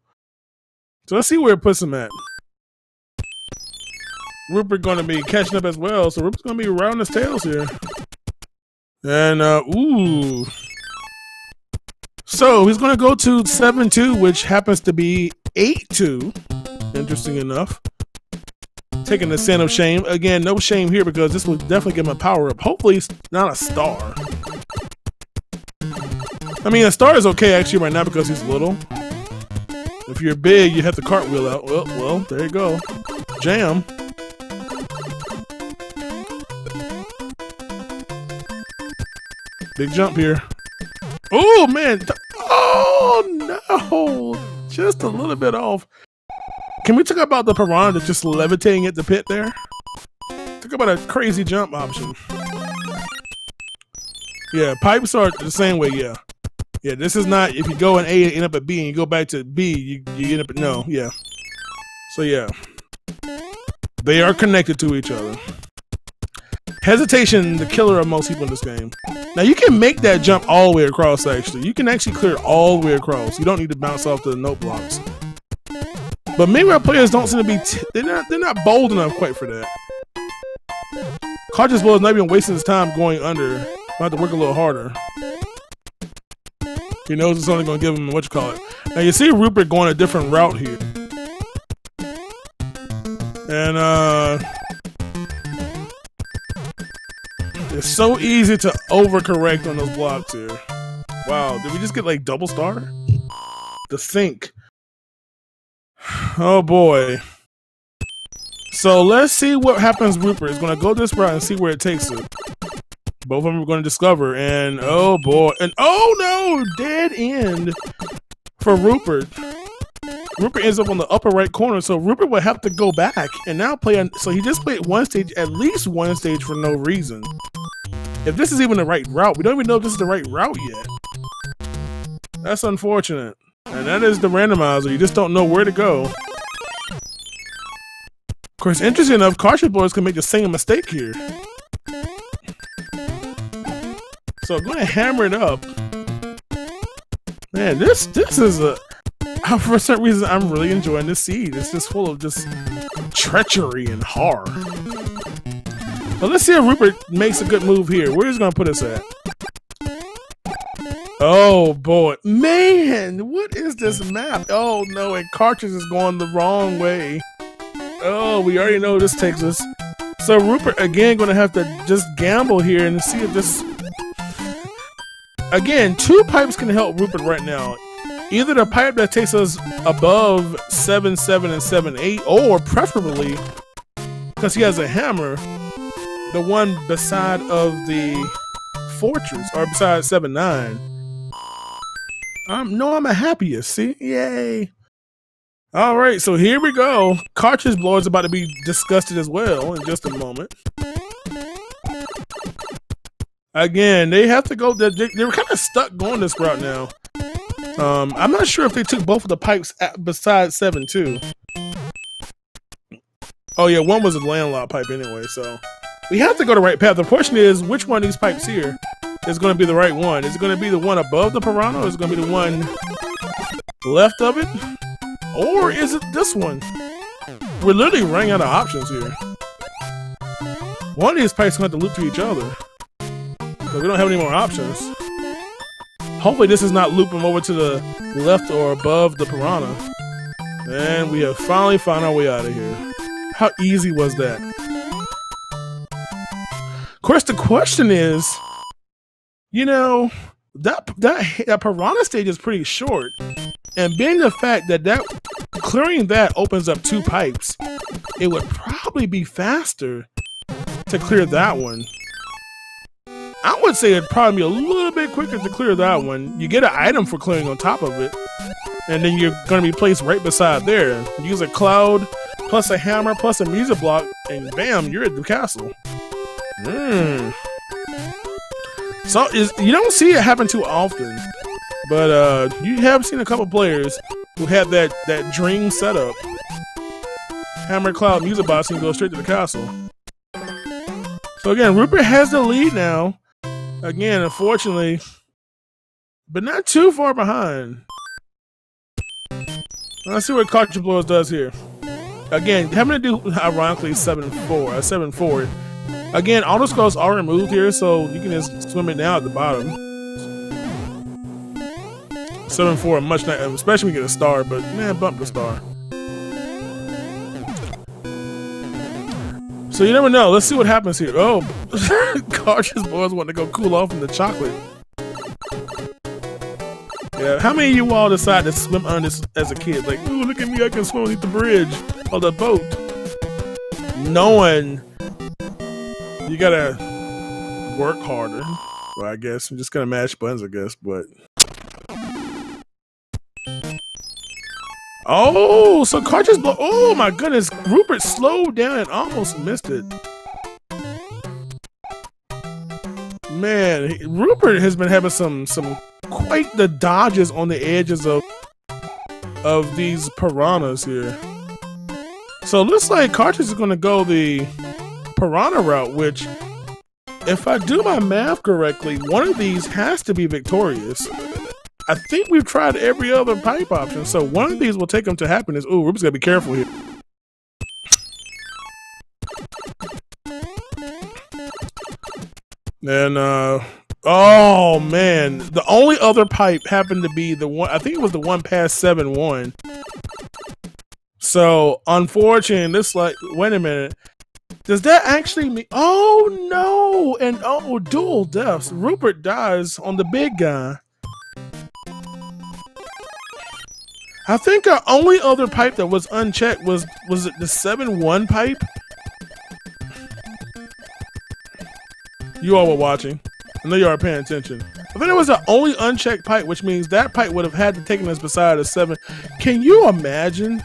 Speaker 1: So let's see where it puts him at. Rupert going to be catching up as well, so Rupert's going to be rounding his tails here. And, ooh. So he's going to go to 7-2, which happens to be 8-2. Interesting enough. Taking the sin of shame. Again, no shame here because this will definitely give him a power up. Hopefully it's not a star. I mean, a star is okay actually right now because he's little. If you're big, you have to cartwheel out. Well, there you go. Jam. Big jump here. Oh, man. Oh, no. Just a little bit off. Can we talk about the piranha that's just levitating at the pit there? Talk about a crazy jump option. Yeah, pipes are the same way, yeah. Yeah, this is not, if you go in A and end up at B and you go back to B, you end up at, no, yeah. So, yeah. They are connected to each other. Hesitation, the killer of most people in this game. Now you can make that jump all the way across. Actually, you can actually clear it all the way across. You don't need to bounce off the note blocks. But many our players don't seem to be. They're not bold enough quite for that. Cartridge blowers not even wasting his time going under. Might have to work a little harder. He knows it's only going to give him what you call it. Now you see Roopert going a different route here, and it's so easy to overcorrect on those blocks here. Wow, did we just get like double star? The think. Oh boy. So let's see what happens. Roopert is going to go this route and see where it takes it. Both of them are going to discover, and oh boy, and oh no, dead end for Roopert. Roopert ends up on the upper right corner, so Roopert will have to go back and now play. So he just played one stage, at least one stage, for no reason. If this is even the right route, we don't even know if this is the right route yet. That's unfortunate. And that is the randomizer. You just don't know where to go. Of course, interesting enough, cartridge blowers can make the same mistake here. So I'm going to hammer it up. Man, this is a... For some reason, I'm really enjoying this seed. It's just full of just treachery and horror. But let's see if Roopert makes a good move here. Where's he going to put us at? Oh boy, man, what is this map? Oh no, and cartridge is going the wrong way. Oh, we already know this takes us. So Roopert again going to have to just gamble here and see if this. Again, two pipes can help Roopert right now. Either the pipe that takes us above 7-7 and 7-8, or preferably, because he has a hammer, the one beside of the fortress, or beside 7-9. I'm a happiest, see? Yay. All right, so here we go. Cartridge blower is about to be disgusted as well in just a moment. Again, they have to go, they're kind of stuck going this route now. I'm not sure if they took both of the pipes besides 7-2. Oh yeah, one was a landlocked pipe anyway, so we have to go the right path. The question is, which one of these pipes here is going to be the right one? Is it going to be the one above the piranha, or is it going to be the one left of it? Or is it this one? We're literally running out of options here. One of these pipes is going to have to loop to each other, because we don't have any more options. Hopefully this is not looping over to the left or above the piranha. And we have finally found our way out of here. How easy was that? Of course, the question is, you know, that piranha stage is pretty short. And being the fact that clearing that opens up two pipes, it would probably be faster to clear that one. I would say it'd probably be a little bit quicker to clear that one. You get an item for clearing on top of it, and then you're going to be placed right beside there. Use a cloud, plus a hammer, plus a music block, and bam, you're at the castle. So you don't see it happen too often, but you have seen a couple players who had that dream setup. Hammer, cloud, music box, and go straight to the castle. So again, Roopert has the lead now. Again, unfortunately, but not too far behind. Let's see what cartridge blowers does here. Again, having to do ironically 7-4. Again, auto scrolls are removed here, so you can just swim it down at the bottom. 7-4, much nicer, especially when you get a star. But man, bump the star. So you never know. Let's see what happens here. Oh, cartridge blowers want to go cool off in the chocolate. Yeah, how many of you all decide to swim under this as a kid? Like, ooh, look at me, I can swim underneath the bridge or the boat. Knowing you gotta work harder. Well, I guess I'm just gonna mash buttons, I guess, but. Oh, so cartridge blow. Oh my goodness, Roopert slowed down and almost missed it. Man, Roopert has been having some quite the dodges on the edges of these piranhas here. So it looks like Cartridge is going to go the Piranha route, which, if I do my math correctly, one of these has to be victorious. I think we've tried every other pipe option, so one of these will take him to happiness. Ooh, Rupert's gotta be careful here. And, oh man, the only other pipe happened to be the one, I think it was the one past 7-1. So, unfortunately, this like, wait a minute. Does that actually mean, oh no, and oh, dual deaths. Roopert dies on the big guy. I think our only other pipe that was unchecked was it the 7-1 pipe? You all were watching. I know you are paying attention. I think it was the only unchecked pipe, which means that pipe would have had to take us beside a 7. Can you imagine?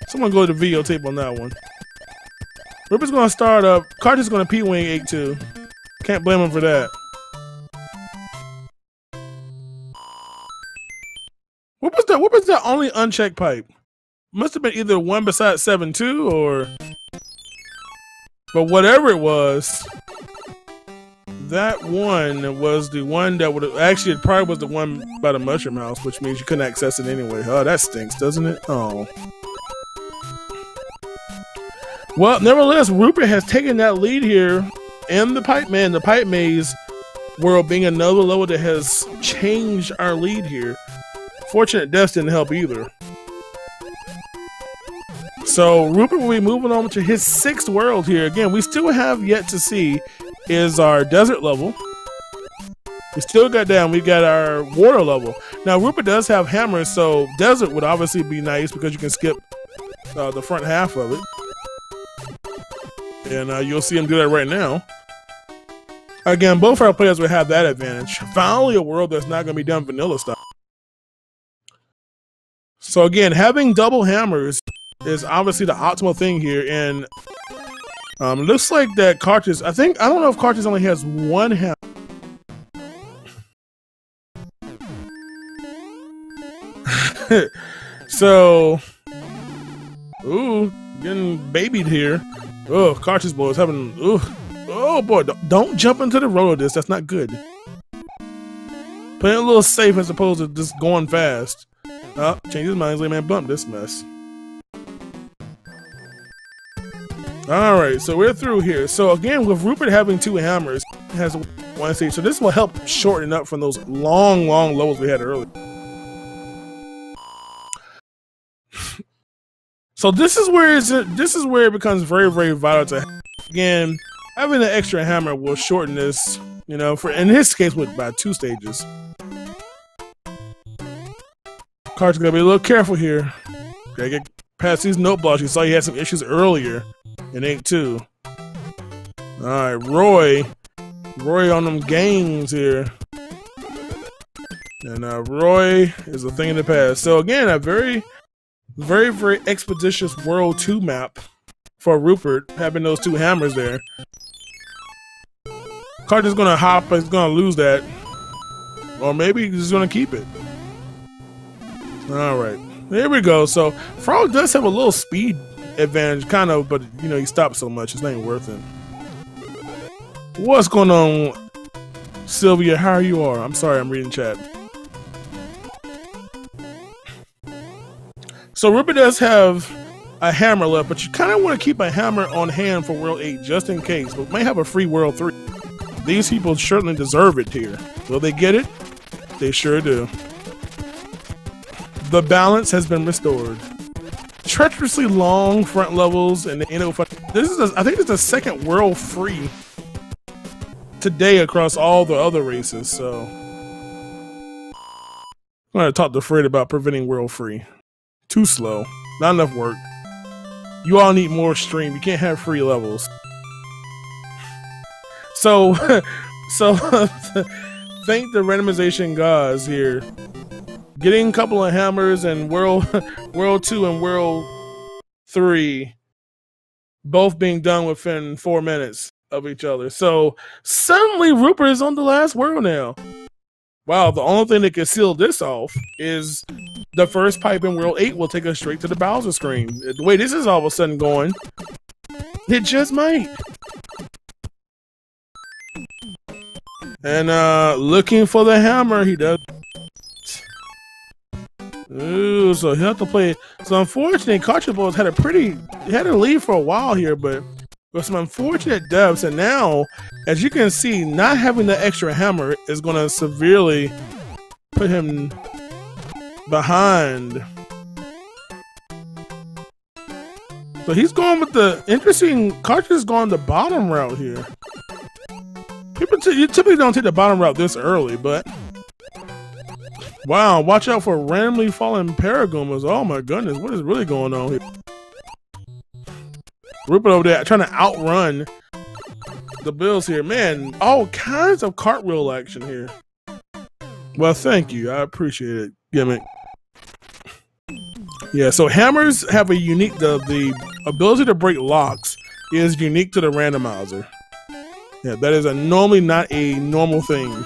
Speaker 1: Someone go to the videotape on that one. Ripper's gonna start up. Carter's gonna P-Wing 8-2. Can't blame him for that. What was the only unchecked pipe? Must have been either one beside 7-2 or... But whatever it was, that one was the one that would have... Actually, it probably was the one by the mushroom house, which means you couldn't access it anyway. Oh, that stinks, doesn't it? Oh. Well, nevertheless, Roopert has taken that lead here in the pipe maze world, being another level that has changed our lead here. Fortunate deaths didn't help either. So Roopert will be moving on to his 6th world here. Again, we still have yet to see is our desert level. We still got down. We got our water level. Now Roopert does have hammers, so desert would obviously be nice because you can skip the front half of it. And you'll see him do that right now. Again, both our players will have that advantage. Finally, a world that's not going to be done vanilla style. So again, having double hammers is obviously the optimal thing here. And looks like that Cartridge, I don't know if Cartridge only has one hammer. So, ooh, getting babied here. Oh, cartridge blowers having, ooh, oh boy, don't jump into the road of this. That's not good. Playing a little safe as opposed to just going fast. Oh, change his mind, man, bump this mess. All right, so we're through here. So again, with Roopert having 2 hammers, he has one stage. So this will help shorten up from those long levels we had earlier. So this is where it becomes very vital to, again, having an extra hammer will shorten this, you know, for in his case with by 2 stages. Cart's gonna be a little careful here. Gotta get past these note blocks. You saw he had some issues earlier in 8-2. Alright, Roy on them games here. And Roy is a thing in the past. So again, a very expeditious World 2 map for Roopert, having those 2 hammers there. Carter's gonna hop, he's gonna lose that. Or maybe he's gonna keep it. Alright, there we go. So Frog does have a little speed advantage, kind of, but you know, he stops so much, it's not even worth it. What's going on, Sylvia? How are you? I'm sorry, I'm reading chat. So Roopert does have a hammer left, but you kind of want to keep a hammer on hand for World 8 just in case. But may have a free World 3. These people certainly deserve it here. Will they get it? They sure do. The balance has been restored. Treacherously long front levels and the end of this is I think it's the 2nd World free today across all the other races. So I'm gonna talk to Fred about preventing World free. Too slow. Not enough work. You all need more stream. You can't have free levels. So, thank the randomization gods here. Getting a couple of hammers and World 2 and World 3 both being done within 4 minutes of each other. So, suddenly Roopert is on the last world now. Wow, the only thing that can seal this off is the first pipe in World 8 will take us straight to the Bowser screen. The way this is all of a sudden going, it just might. And looking for the hammer, he does. Ooh, so he'll have to play. So unfortunately, cartridgeblowers had a lead for a while here, but with some unfortunate dubs, and now, as you can see, not having the extra hammer is going to severely put him behind. So he's going with the interesting. Cartridge is going the bottom route here. You typically don't take the bottom route this early, but wow, watch out for randomly falling Paragomas. Oh my goodness, what is really going on here? Roopert over there trying to outrun the Bills here. Man, all kinds of cartwheel action here. Well, thank you. I appreciate it, Gimmick. Yeah, so hammers have a unique, the ability to break locks is unique to the randomizer. Yeah, that is normally not a normal thing.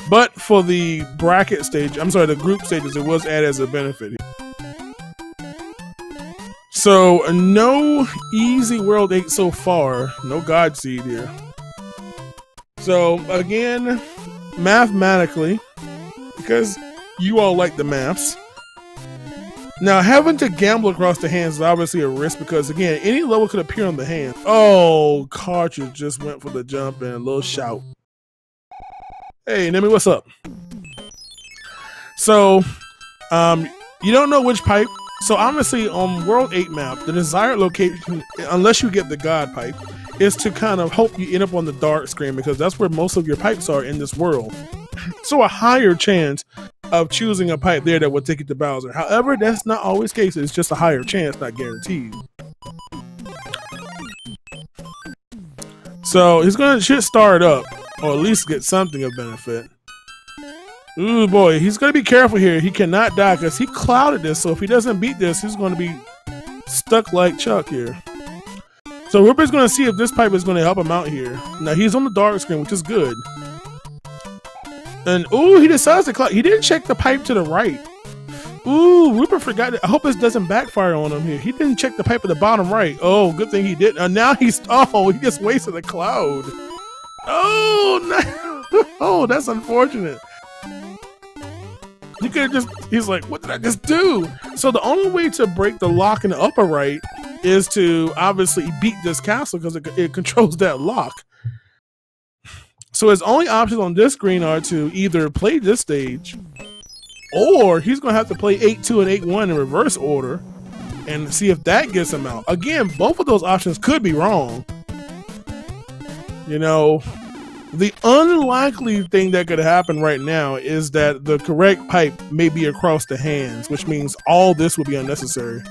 Speaker 1: But for the bracket stage, I'm sorry, the group stages, it was added as a benefit. So, no easy World 8 so far. No God Seed here. So, again, mathematically, because you all like the maths, now having to gamble across the hands is obviously a risk because, again, any level could appear on the hand. Oh, Cartridge just went for the jump and a little shout. Hey, Nemi, what's up? So, you don't know which pipe. So obviously on World 8 map, the desired location, unless you get the God pipe, is to kind of hope you end up on the dark screen because that's where most of your pipes are in this world. So a higher chance of choosing a pipe there that will take you to Bowser. However, that's not always the case. It's just a higher chance, not guaranteed. So he's should start up, or at least get something of benefit. Ooh boy, he's gonna be careful here. He cannot die because he clouded this. So if he doesn't beat this, he's gonna be stuck like Chuck here. So Roopert's gonna see if this pipe is gonna help him out here. Now he's on the dark screen, which is good. And ooh, he decides to cloud. He didn't check the pipe to the right. Ooh, Roopert forgot it. I hope this doesn't backfire on him here. He didn't check the pipe at the bottom right. Oh, good thing he didn't. And now he just wasted a cloud. Oh no! Oh, that's unfortunate. You could have he's like, what did I just do? So the only way to break the lock in the upper right is to obviously beat this castle because it controls that lock. So his only options on this screen are to either play this stage or he's going to have to play 8-2 and 8-1 in reverse order and see if that gets him out. Again, both of those options could be wrong. You know, the unlikely thing that could happen right now is that the correct pipe may be across the hands, which means all this would be unnecessary.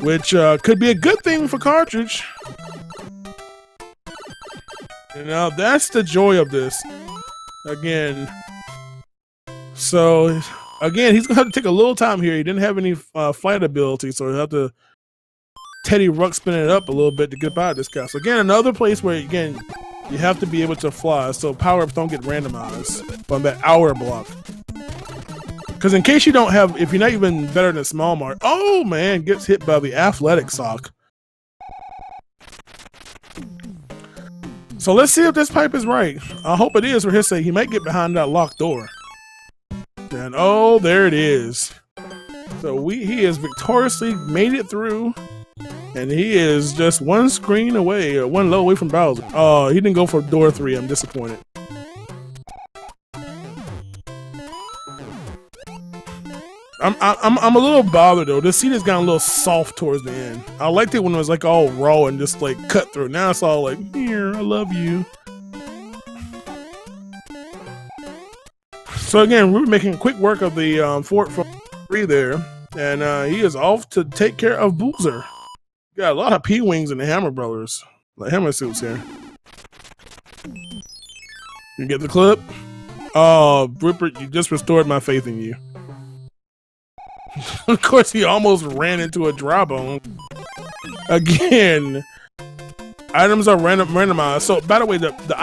Speaker 1: Which could be a good thing for Cartridge. You know, that's the joy of this. Again. So, again, he's going to have to take a little time here. He didn't have any flight ability, so he'll have to Teddy Ruck spin it up a little bit to get by this castle. Again, another place where, again, you have to be able to fly, so power-ups don't get randomized on that hour block. Because in case you don't have, if you're not even better than Small Mark, oh man, gets hit by the athletic sock. So let's see if this pipe is right. I hope it is for his sake. He might get behind that locked door. And oh, there it is. So he has victoriously made it through. And he is just one screen away, or one level away from Bowser. Oh, he didn't go for door 3. I'm disappointed. I'm a little bothered though. This seat has gotten a little soft towards the end. I liked it when it was like all raw and just like cut through. Now it's all like, here, I love you. So again, we're making quick work of the fort from 3 there, and he is off to take care of Boozer. Got a lot of P-Wings in the Hammer Brothers, like Hammer suits here. You get the clip? Oh, Roopert, you just restored my faith in you. Of course, he almost ran into a dry bone. Again. Items are randomized. So, by the way, the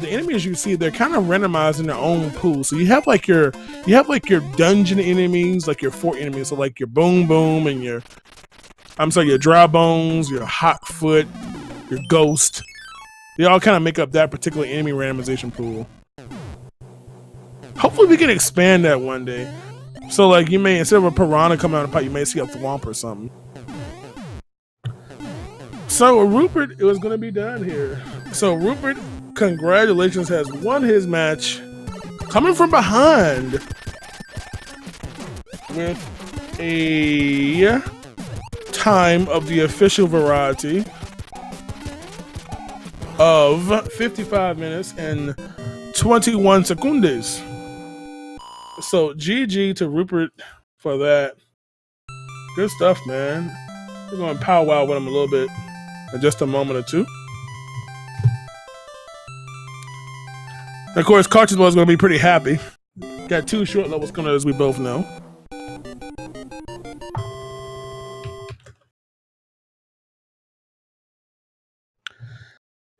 Speaker 1: enemies you see, they're kind of randomized in their own pool. So you have like your dungeon enemies, like your fort enemies. So like your boom boom and your dry bones, your hot foot, your ghost. They all kind of make up that particular enemy randomization pool. Hopefully we can expand that one day. So like you may, instead of a piranha coming out of the pipe, you may see a thwomp or something. So Rupert, it was going to be done here. So Rupert, congratulations, has won his match, coming from behind with a time of the official variety of 55 minutes and 21 seconds. So GG to Rupert for that. Good stuff, man. We're going to powwow with him a little bit in just a moment or two. And of course, cartridgeblowers is going to be pretty happy. Got 2 short levels coming, as we both know.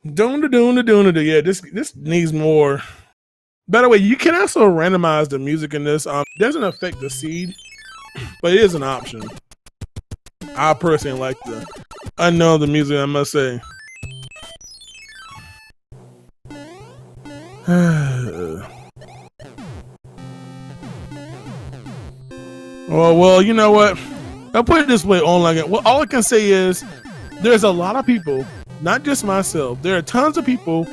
Speaker 1: Yeah, this needs more. By the way, you can also randomize the music in this. Doesn't affect the seed, but it is an option. I personally like the unknown the music, I must say. well, you know what? I'll put it this way, all I can say is there's a lot of people, not just myself, there are tons of people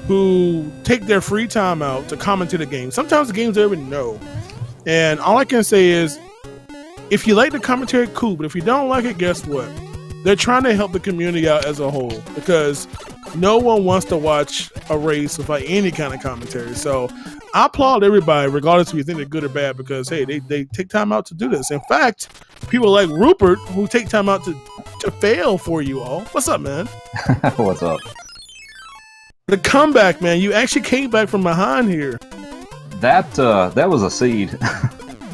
Speaker 1: who take their free time out to commentate the game. Sometimes the games they don't even know. And all I can say is, if you like the commentary, cool. But if you don't like it, guess what? They're trying to help the community out as a whole, because no one wants to watch a race without any kind of commentary. So I applaud everybody, regardless if you think they're good or bad, because hey, they take time out to do this. In fact, people like Rupert who take time out to fail for you all. What's up, man?
Speaker 2: What's up?
Speaker 1: The comeback, man. You actually came back from behind here.
Speaker 2: That was a seed.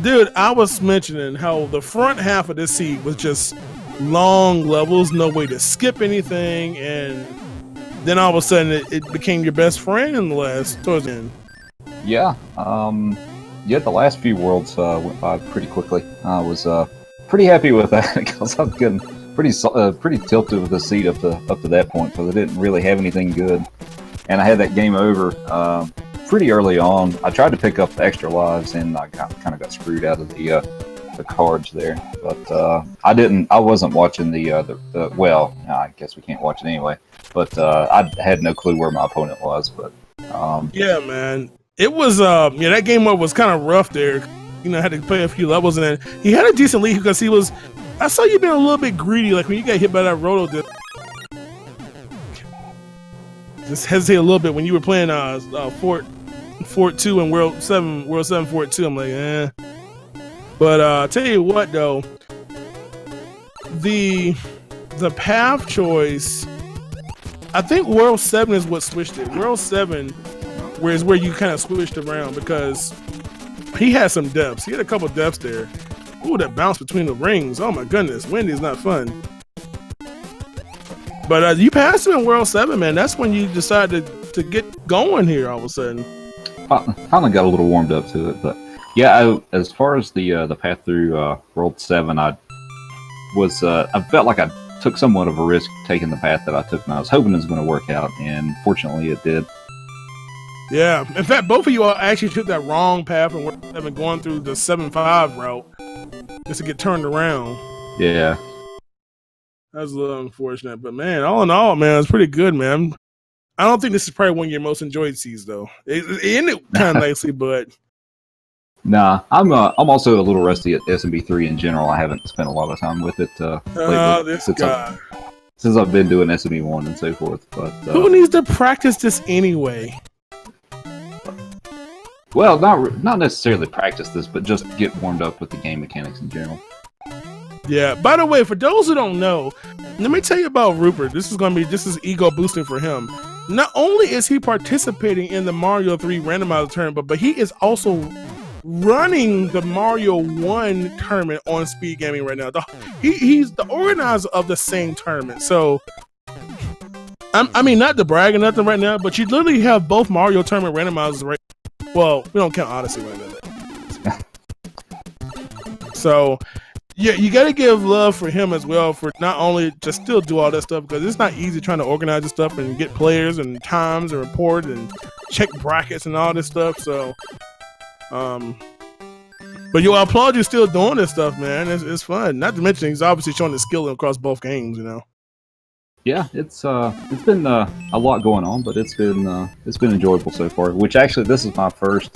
Speaker 1: Dude, I was mentioning how the front half of this seed was just long levels, no way to skip anything, and then all of a sudden it became your best friend in the towards the end.
Speaker 2: Yeah, the last few worlds went by pretty quickly. I was pretty happy with that because I was getting pretty tilted with the seed up to that point, because I didn't really have anything good, and I had that game over pretty early on. I tried to pick up the extra lives, and I kind of got screwed out of the cards there. But I wasn't watching well, I guess we can't watch it anyway. But I had no clue where my opponent was. But
Speaker 1: yeah, man, it was that game was kind of rough there. You know, had to play a few levels, and then he had a decent lead because he was. I saw you being a little bit greedy, like when you got hit by that roto. Just hesitate a little bit when you were playing Fort 2 and World 7 Fort 2. I'm like, eh. But I'll tell you what though, the path choice, I think World 7 is what switched it. World 7 is where you kind of switched around, because he had some depths. He had a couple depths there. Ooh, that bounce between the rings. Oh my goodness, windy's not fun. But you passed him in World 7, man. That's when you decided to get going here all of a sudden.
Speaker 2: Finally got a little warmed up to it, but yeah, as far as the path through World 7, I felt like I took somewhat of a risk taking the path that I took, and I was hoping it was going to work out, and fortunately it did.
Speaker 1: Yeah, in fact, both of you all actually took that wrong path and have been going through the 7-5 route just to get turned around.
Speaker 2: Yeah.
Speaker 1: That's a little unfortunate, but man, all in all, man, it's pretty good, man. I don't think this is probably one of your most enjoyed seeds, though. It ended kind of nicely, but
Speaker 2: nah, I'm also a little rusty at SMB3 in general. I haven't spent a lot of time with it lately, since I've been doing SMB1 and so forth. But
Speaker 1: who needs to practice this anyway?
Speaker 2: Well, not necessarily practice this, but just get warmed up with the game mechanics in general.
Speaker 1: Yeah. By the way, for those who don't know, let me tell you about Rupert. This is ego boosting for him. Not only is he participating in the Mario 3 Randomizer Tournament, but he is also running the Mario 1 tournament on Speed Gaming right now. He's the organizer of the same tournament. So I mean, not to brag or nothing right now, but you literally have both Mario Tournament randomizers right. Well, we don't count Odyssey right now. So, yeah, you got to give love for him as well for not only to still do all that stuff, because it's not easy trying to organize this stuff and get players and times and report and check brackets and all this stuff. So, but I applaud you still doing this stuff, man. It's fun. Not to mention he's obviously showing his skill across both games, you know.
Speaker 2: Yeah, it's been a lot going on, but it's been enjoyable so far. Which actually, this is my first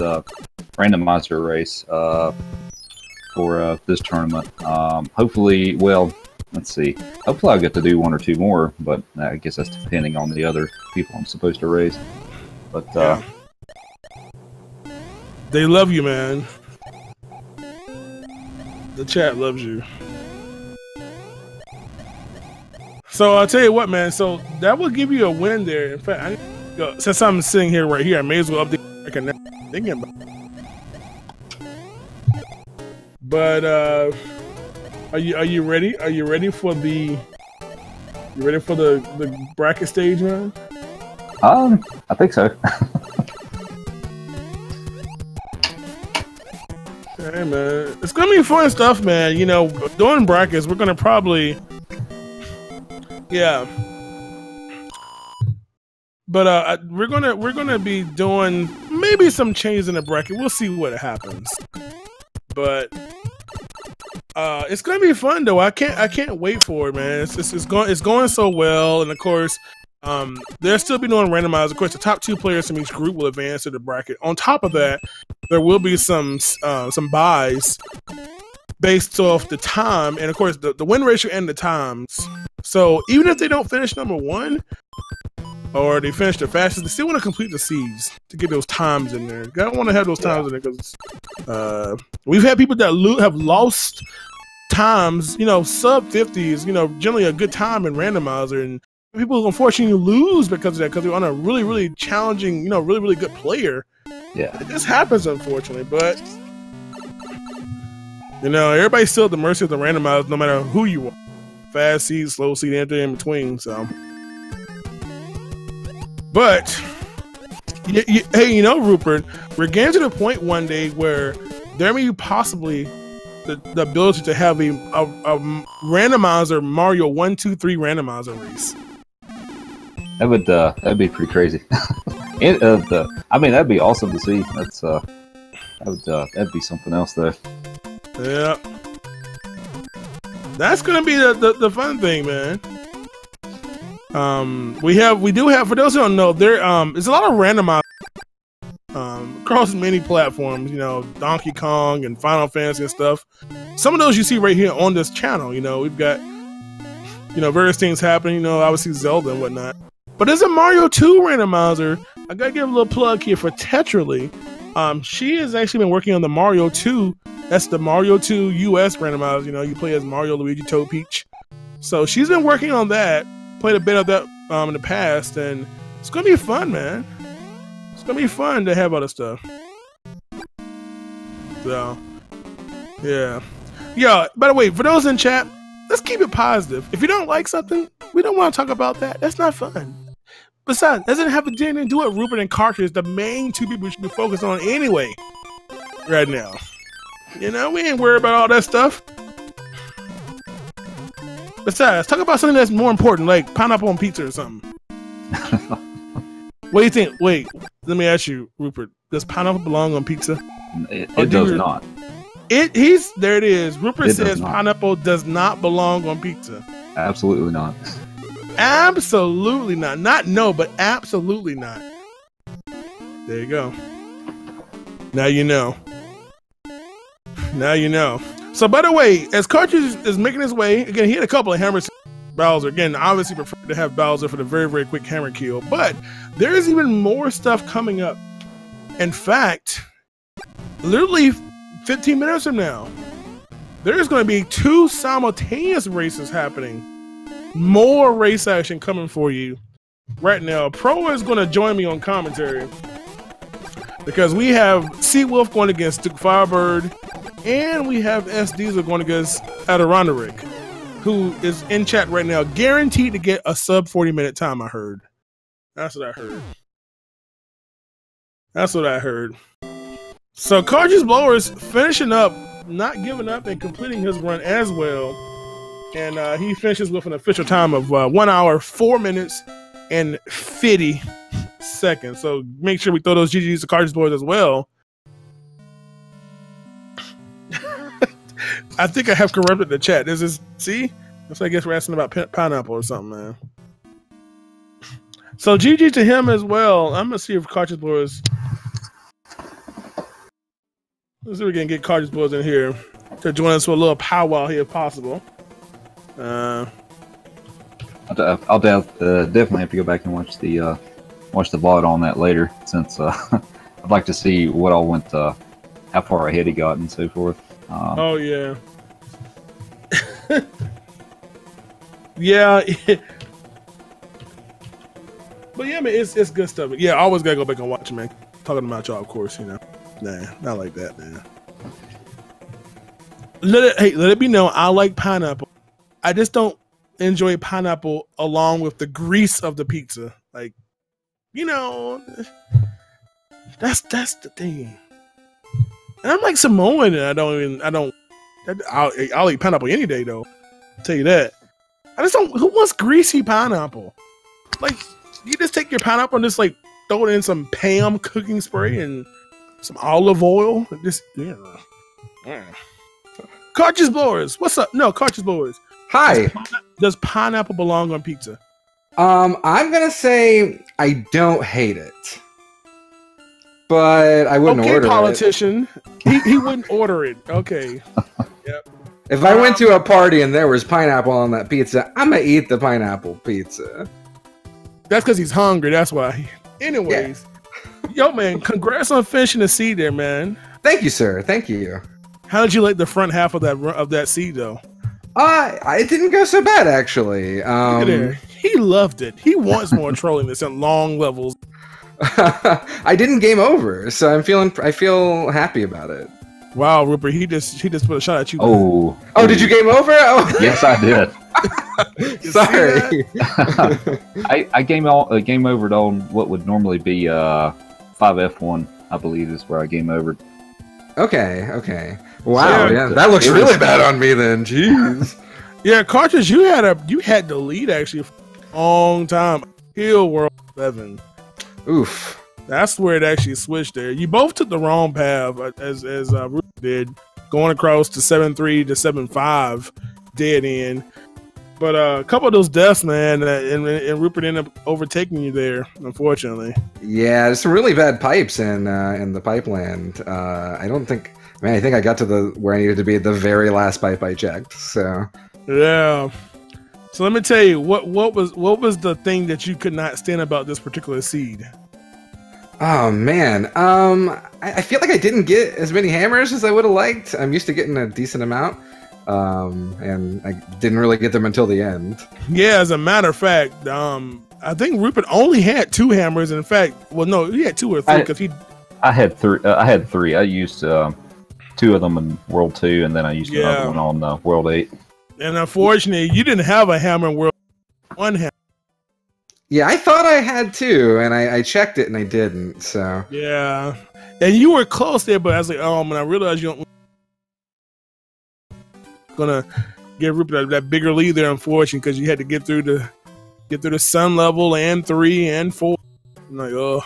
Speaker 2: randomizer race for this tournament. Hopefully, well, let's see. Hopefully, I'll get to do one or two more, but I guess that's depending on the other people I'm supposed to race. But
Speaker 1: yeah. They love you, man. The chat loves you. So I'll tell you what, man. So that will give you a win there. In fact, since I'm sitting here right here, I may as well update. Thinking about it. But are you ready? Are you ready for the bracket stage, man?
Speaker 2: I think so.
Speaker 1: Hey, man, it's gonna be fun stuff, man. You know, doing brackets, we're gonna probably. Yeah, but we're gonna be doing maybe some changes in the bracket. We'll see what happens, but it's gonna be fun though. I can't wait for it, man. It's going so well, and of course, they'll still be doing randomized. Of course, the top 2 players from each group will advance to the bracket. On top of that, there will be some buys based off the time, and of course, the win ratio and the times. So even if they don't finish number 1 or they finish the fastest, they still want to complete the seeds to get those times in there. I want to have those times in there because we've had people that have lost times, you know, sub 50s, you know, generally a good time in randomizer, and people unfortunately lose because of that, because they're on a really, really challenging, you know, really, really good player.
Speaker 2: Yeah.
Speaker 1: This happens, unfortunately, but you know, everybody's still at the mercy of the randomizer, no matter who you are. Fast seed, slow seed, anything in between. So, but hey, you know, Rupert, we're getting to the point one day where there may be possibly the ability to have a randomizer Mario 1, 2, 3 randomizer race.
Speaker 2: That'd be pretty crazy. I mean, that'd be awesome to see. That'd be something else though.
Speaker 1: Yeah. That's gonna be the fun thing, man. We do have, for those who don't know, there's a lot of randomized across many platforms, you know, Donkey Kong and Final Fantasy and stuff. Some of those you see right here on this channel. You know, we've got, you know, various things happening, you know, obviously Zelda and whatnot. But there's a Mario 2 randomizer. I gotta give a little plug here for Tetrally. She has actually been working on the Mario 2. That's the Mario 2 US randomizer. You know, you play as Mario, Luigi, Toad, Peach. So she's been working on that. Played a bit of that in the past, and it's gonna be fun, man. It's gonna be fun to have other stuff. So, yeah. Yeah, by the way, for those in chat, let's keep it positive. If you don't like something, we don't want to talk about that. That's not fun. Besides, doesn't have anything to do with Rupert and Cartridge, the main 2 people we should be focused on anyway, right now. You know, we ain't worried about all that stuff. Besides, talk about something that's more important, like pineapple on pizza or something. What do you think? Wait, let me ask you, Rupert. Does pineapple belong on pizza?
Speaker 2: It does not.
Speaker 1: There it is. Rupert says pineapple does not belong on pizza.
Speaker 2: Absolutely not.
Speaker 1: Absolutely not. Not no, but absolutely not. There you go. Now you know. Now you know. So, by the way, as Cartridge is making his way, again, he had a couple of hammers. Bowser, again, obviously prefer to have Bowser for the very, very quick hammer kill, but there is even more stuff coming up. In fact, literally 15 minutes from now, there's going to be 2 simultaneous races happening. More race action coming for you right now. Pro is going to join me on commentary because we have Seawolf going against Duke Firebird, and we have S Diesel going against Adirondack. who is in chat right now, guaranteed to get a sub 40-minute time. I heard. That's what I heard. That's what I heard. So Cartridge Blowers finishing up, not giving up and completing his run as well. And he finishes with an official time of 1 hour, 4 minutes, and 50 seconds. So make sure we throw those GGs to Cartridge Blowers as well. I think I have corrupted the chat. This is, see? That's I guess we're asking about pineapple or something, man. So GG to him as well. I'm going to see if Cartridge Blowers... Let's see if we can get Cartridge Blowers in here to join us for a little powwow here if possible. I'll
Speaker 2: definitely have to go back and watch the VOD on that later, since I'd like to see what all went, how far ahead he got and so forth.
Speaker 1: Oh yeah, yeah. But yeah, man, it's good stuff. Yeah, I always gotta go back and watch, man. Talking about y'all, of course, you know. Nah, not like that, man. Let it be known, I like pineapple. I just don't enjoy pineapple along with the grease of the pizza. Like, you know, that's the thing. And I'm like Samoan, and I'll eat pineapple any day though. I'll tell you that. I just don't. Who wants greasy pineapple? Like, you just take your pineapple and just like throw it in some Pam cooking spray and some olive oil. Just yeah. Cartridge Blowers, what's up? No, Cartridge Blowers.
Speaker 3: Hi.
Speaker 1: Does pineapple belong on pizza?
Speaker 3: I'm gonna say I don't hate it, but I wouldn't order
Speaker 1: politician. it. He wouldn't order it. Okay. Yep.
Speaker 3: If I went to a party and there was pineapple on that pizza, I'm gonna eat the pineapple pizza.
Speaker 1: That's because he's hungry. That's why. Anyways, yo, man, congrats on finishing the seed there, man.
Speaker 3: Thank you, sir. Thank you.
Speaker 1: How did you like the front half of that seed, though?
Speaker 3: It didn't go so bad, actually.
Speaker 1: Look at there. He loved it. He wants more trolling this at long levels.
Speaker 3: I didn't game over, so I feel happy about it.
Speaker 1: Wow, Rupert, he just put a shot at you.
Speaker 3: Oh, did you game over? Oh,
Speaker 2: yes, I did.
Speaker 3: Sorry.
Speaker 2: I game overed on what would normally be 5F1, I believe is where I game over.
Speaker 3: Okay. Wow, yeah, that looks really bad on me then. Jeez.
Speaker 1: Yeah, Cartridge, you had the lead actually for a long time. Hill World 7.
Speaker 3: Oof.
Speaker 1: That's where it actually switched there. You both took the wrong path, as Rupert did, going across to 7-3 to 7-5, dead end. But a couple of those deaths, man, and Rupert ended up overtaking you there, unfortunately.
Speaker 3: Yeah, there's some really bad pipes in the pipeland. I think I got to where I needed to be at the very last pipe I checked. So
Speaker 1: yeah. So let me tell you what was the thing that you could not stand about this particular seed?
Speaker 3: Oh man, I feel like I didn't get as many hammers as I would have liked. I'm used to getting a decent amount, and I didn't really get them until the end. Yeah,
Speaker 1: as a matter of fact, I think Rupert only had 2 hammers. And in fact, well, no, he had 2 or 3 because
Speaker 2: I had 3. I used 2 of them in World 2, and then I used another one on World 8.
Speaker 1: And unfortunately, you didn't have a hammer in World 1 hammer.
Speaker 3: Yeah, I thought I had 2, and I checked it, and I didn't. So
Speaker 1: yeah, and you were close there, but I was like, and I realized you don't gonna give Rupert that bigger lead there, unfortunately, because you had to get through the sun level and 3 and 4. I'm like, oh.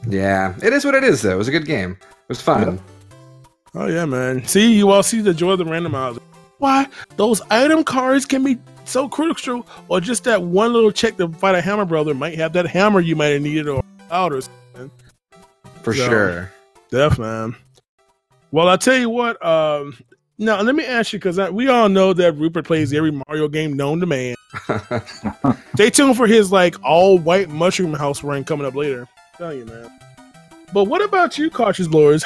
Speaker 3: Yeah, it is what it is, though. It was a good game. It was fun.
Speaker 1: Yeah. Oh yeah, man. See, you all see the joy of the randomizer. Why those item cards can be so crucial, or just that one little check to fight a hammer brother might have that hammer you might have needed or out or something.
Speaker 3: For sure.
Speaker 1: Definitely, man. Well, I'll tell you what. Now, let me ask you, because we all know that Rupert plays every Mario game known to man. Stay tuned for his all-white mushroom house run coming up later. I'm telling you, man. But what about you, Cartridge Blowers?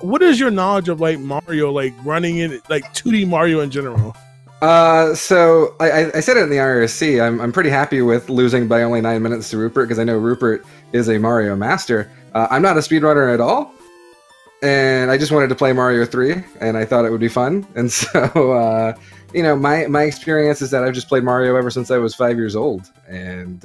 Speaker 1: What is your knowledge of Mario, running in 2D Mario in general?
Speaker 3: So I said it in the IRC. I'm pretty happy with losing by only 9 minutes to Rupert because I know Rupert is a Mario master. I'm not a speedrunner at all. and I just wanted to play Mario 3, and I thought it would be fun. And so, you know, my experience is that I've just played Mario ever since I was 5 years old, and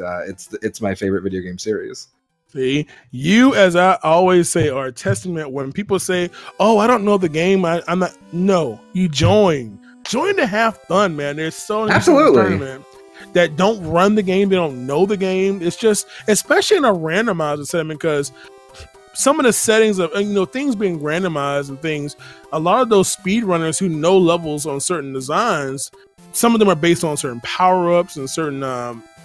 Speaker 3: it's my favorite video game series.
Speaker 1: See, you, as I always say, are a testament when people say, "Oh, I don't know the game. I'm not." No, you join to have fun, man. There's so many
Speaker 3: Absolutely
Speaker 1: that don't run the game, they don't know the game. It's just, especially in a randomizer setting, because some of the settings of, you know, things being randomized and things, a lot of those speedrunners who know levels on certain designs, some of them are based on certain power-ups and certain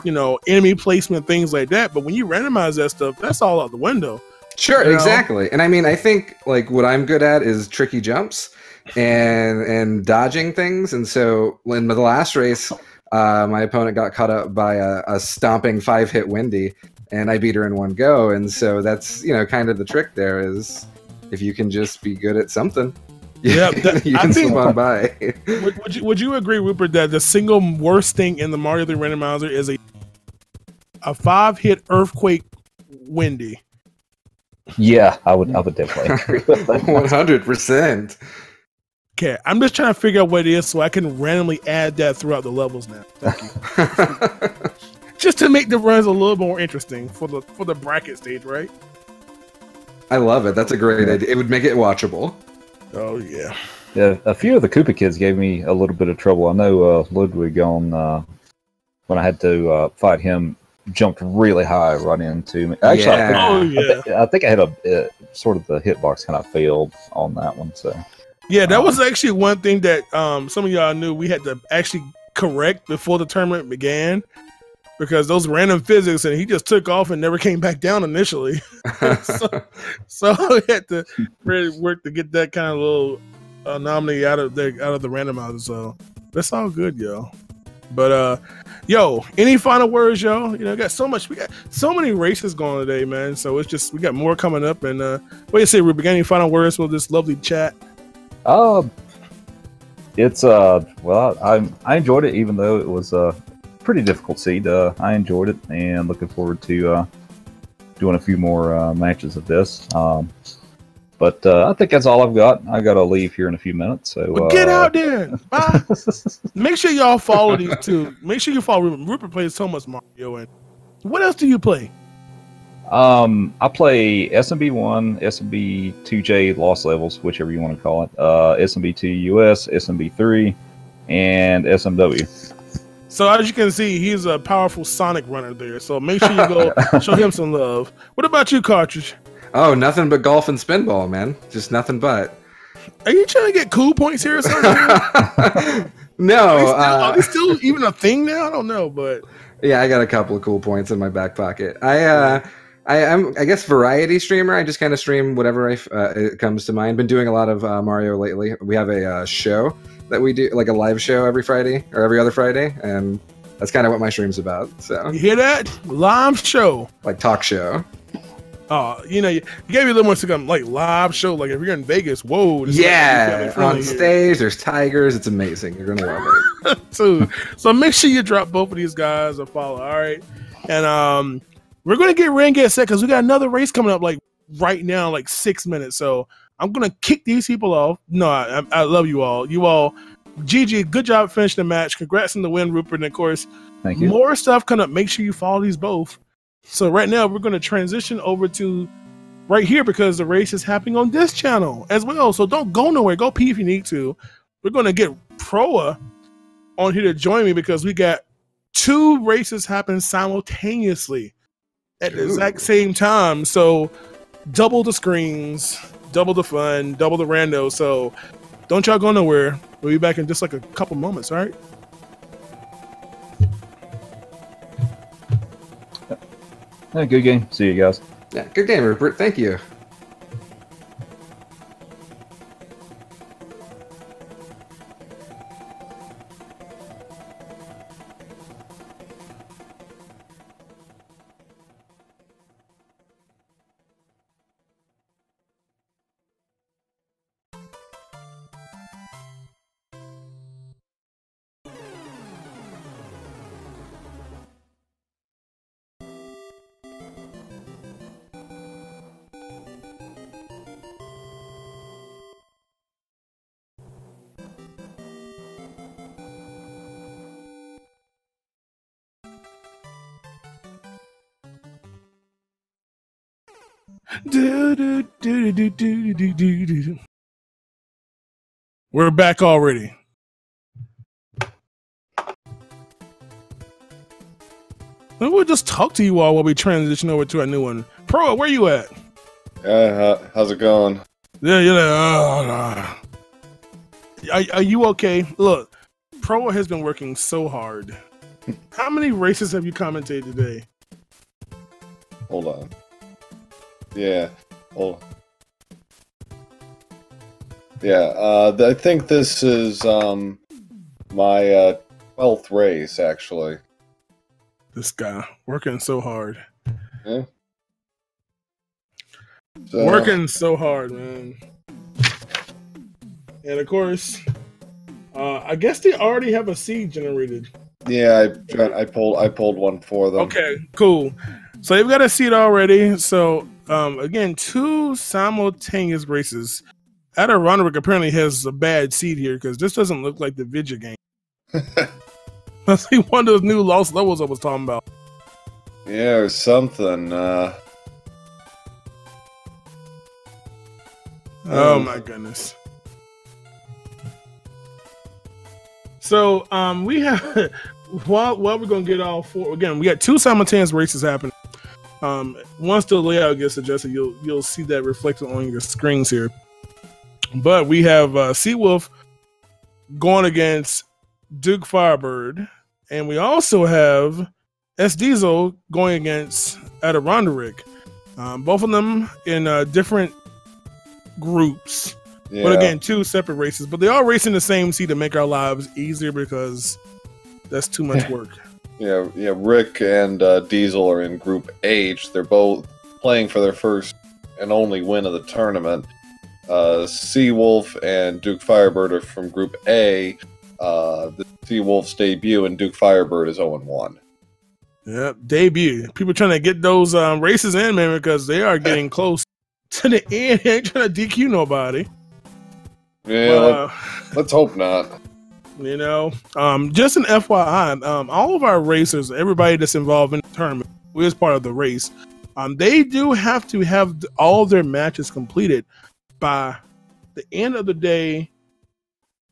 Speaker 1: you know, enemy placement, things like that. But when you randomize that stuff, that's all out the window.
Speaker 3: Sure,
Speaker 1: you know?
Speaker 3: exactly. And I mean, I think like what I'm good at is tricky jumps and dodging things. And so in the last race, my opponent got caught up by a stomping 5-hit Wendy, and I beat her in one go. And so that's, you know, kind of the trick there is if you can just be good at something.
Speaker 1: Yeah,
Speaker 3: you can slip on by.
Speaker 1: Would you agree, Rupert, that the single worst thing in the Mario 3 randomizer is a 5-hit earthquake Wendy?
Speaker 2: Yeah, I would definitely agree with that.
Speaker 3: 100%.
Speaker 1: Okay, I'm just trying to figure out what it is so I can randomly add that throughout the levels now. Thank you. Just to make the runs a little more interesting for the bracket stage, right?
Speaker 3: I love it. That's a great idea. It would make it watchable.
Speaker 1: Oh yeah.
Speaker 2: Yeah, a few of the Koopa kids gave me a little bit of trouble. I know Ludwig on when I had to fight him jumped really high right into me. Actually, I think I had a sort of the hitbox kind of failed on that one. So
Speaker 1: yeah, that was actually one thing that some of y'all knew we had to actually correct before the tournament began, because those random physics, and he just took off and never came back down initially. so we had to really work to get that kind of little anomaly out of the randomizer. So that's all good, yo. But yo, any final words, yo? You know, we got so many races going today, man. So it's just, we got more coming up. And what do you say, Ruben? Got any final words for this lovely chat?
Speaker 2: It's well, I enjoyed it, even though it was pretty difficult seed. I enjoyed it and looking forward to doing a few more matches of this. But I think that's all I've got. I got to leave here in a few minutes. So
Speaker 1: well, get out there. Bye. Make sure y'all follow these two. Make sure you follow Rupert. Rupert plays so much Mario. And what else do you play?
Speaker 2: I play SMB1, SMB2J Lost Levels, whichever you want to call it. SMB2 US, SMB3, and SMW.
Speaker 1: So as you can see, he's a powerful Sonic runner there. So make sure you go show him some love. What about you, Cartridge?
Speaker 3: Oh, nothing but golf and spinball, man. Just nothing but.
Speaker 1: Are you trying to get cool points here or something?
Speaker 3: No.
Speaker 1: Are they still even a thing now? I don't know, but
Speaker 3: yeah, I got a couple of cool points in my back pocket. I'm, I guess, variety streamer. I just kind of stream whatever it comes to mind. Been doing a lot of Mario lately. We have a show that we do, like a live show every Friday or every other Friday, and that's kind of what my stream's about. So
Speaker 1: you hear that? Live show,
Speaker 3: like talk show.
Speaker 1: Oh, you know, you gave me a little more to come, like live show. Like if you're in Vegas, whoa!
Speaker 3: Yeah, on stage, there's tigers. It's amazing. You're gonna love it.
Speaker 1: Too. So make sure you drop both of these guys a follow. All right, and we're gonna get ready and get set because we got another race coming up like right now, like 6 minutes. So I'm gonna kick these people off. No, I love you all. You all, GG, good job finishing the match. Congrats on the win, Rupert. And of course,
Speaker 2: thank you.
Speaker 1: More stuff coming up. Make sure you follow these both. So right now we're going to transition over to right here because the race is happening on this channel as well. So don't go nowhere. Go pee if you need to. We're going to get Proa on here to join me because we got 2 races happening simultaneously at the exact same time. So double the screens, double the fun, double the rando. So don't y'all go nowhere. We'll be back in just like a couple moments. All right.
Speaker 2: Yeah, good game. See you guys.
Speaker 3: Yeah, good game, Rupert. Thank you.
Speaker 1: We're back already. We'll just talk to you all while we transition over to a new one. Pro, where you at?
Speaker 4: How's it going?
Speaker 1: Yeah, you're like, are you okay? Look, Pro has been working so hard. How many races have you commentated today?
Speaker 4: Hold on. Yeah. Hold on. Yeah, I think this is my 12th race, actually.
Speaker 1: This guy working so hard.
Speaker 4: Yeah. So,
Speaker 1: working so hard, man. And of course, I guess they already have a seed generated.
Speaker 4: Yeah, I pulled one for them.
Speaker 1: Okay, cool. So they've got a seed already. So again, 2 simultaneous races. Adirondack apparently has a bad seed here because this doesn't look like the Vidya game. That's like one of those new lost levels I was talking about.
Speaker 4: Yeah, or something.
Speaker 1: Oh my goodness. So we have while we're gonna get all 4 again, we got 2 simultaneous races happening. Once the layout gets adjusted, you'll see that reflected on your screens here. But we have Seawolf going against Duke Firebird, and we also have S Diesel going against Adirondack. Both of them in different groups,
Speaker 4: Yeah.
Speaker 1: but again, 2 separate races. But they all racing the same seat to make our lives easier because that's too much work.
Speaker 4: Yeah. Rick and Diesel are in Group H. They're both playing for their first and only win of the tournament. Seawolf and Duke Firebird are from Group A. The Seawolf's debut, and Duke Firebird is 0-1.
Speaker 1: Yep, debut. People trying to get those races in, man, because they are getting close to the end. They ain't trying to DQ nobody.
Speaker 4: Yeah, let's hope not.
Speaker 1: You know, just an FYI, all of our racers, everybody that's involved in the tournament, who is part of the race, they do have to have all their matches completed by the end of the day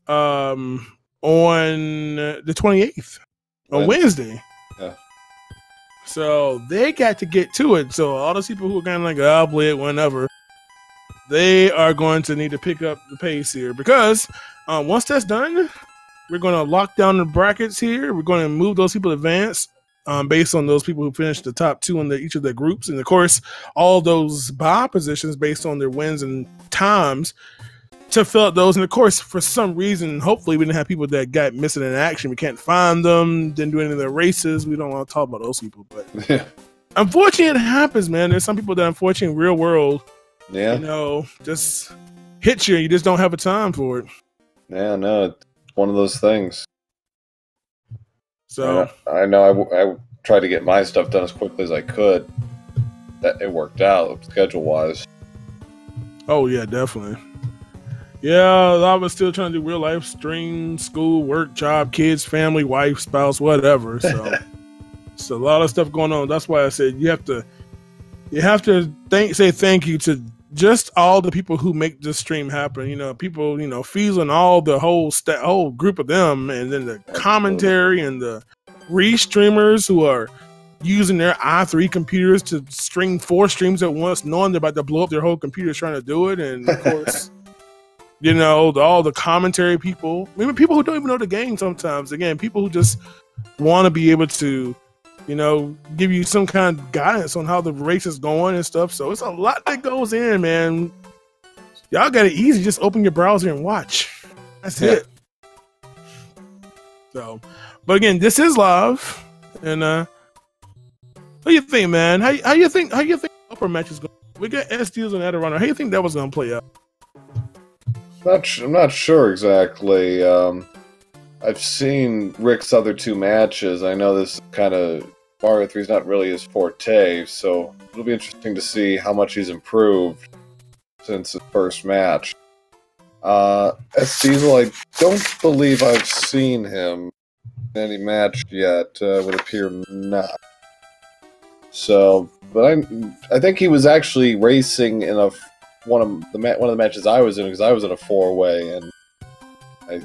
Speaker 1: on the 28th, on Wednesday.
Speaker 4: Yeah.
Speaker 1: So they got to get to it. So all those people who are kind of like, I'll play it whenever, they are going to need to pick up the pace here because once that's done, we're going to lock down the brackets here. We're going to move those people advance based on those people who finished the top 2 in each of their groups. And of course, all those bye positions based on their wins and times to fill out those. And of course, for some reason, hopefully we didn't have people that got missing in action. We can't find them, didn't do any of their races. We don't want to talk about those people. But unfortunately, it happens, man. There's some people that unfortunately in real world,
Speaker 4: Yeah.
Speaker 1: you know, just hit you and you just don't have a time for it.
Speaker 4: Yeah, no, it's one of those things.
Speaker 1: So
Speaker 4: I know I tried to get my stuff done as quickly as I could. That it worked out schedule-wise.
Speaker 1: oh yeah, definitely. Yeah, I was still trying to do real life, stream, school, work, job, kids, family, wife, spouse, whatever. So it's a lot of stuff going on. That's why I said you have to say thank you to just all the people who make this stream happen. You know, people, you know, feeling all the whole group of them, and then the commentary and the restreamers who are using their i3 computers to stream 4 streams at once, knowing they're about to blow up their whole computer trying to do it. And of course, you know, all the commentary people, even people who don't even know the game sometimes. Again, people who just want to be able to, you know, give you some kind of guidance on how the race is going and stuff. So it's a lot that goes in, man. Y'all got it easy. Just open your browser and watch. That's it. So, but again, this is live. And what do you think, man? How you think upper match is going? We got SDs and Adirondack. How do you think that was going to play out?
Speaker 4: I'm not sure exactly. I've seen Rick's other 2 matches. I know this kind of Mario 3 is not really his forte, so it'll be interesting to see how much he's improved since his first match. S Diesel, I don't believe I've seen him in any match yet. Would appear not. So, but I think he was actually racing in one of the matches I was in, because I was in a 4-way, and I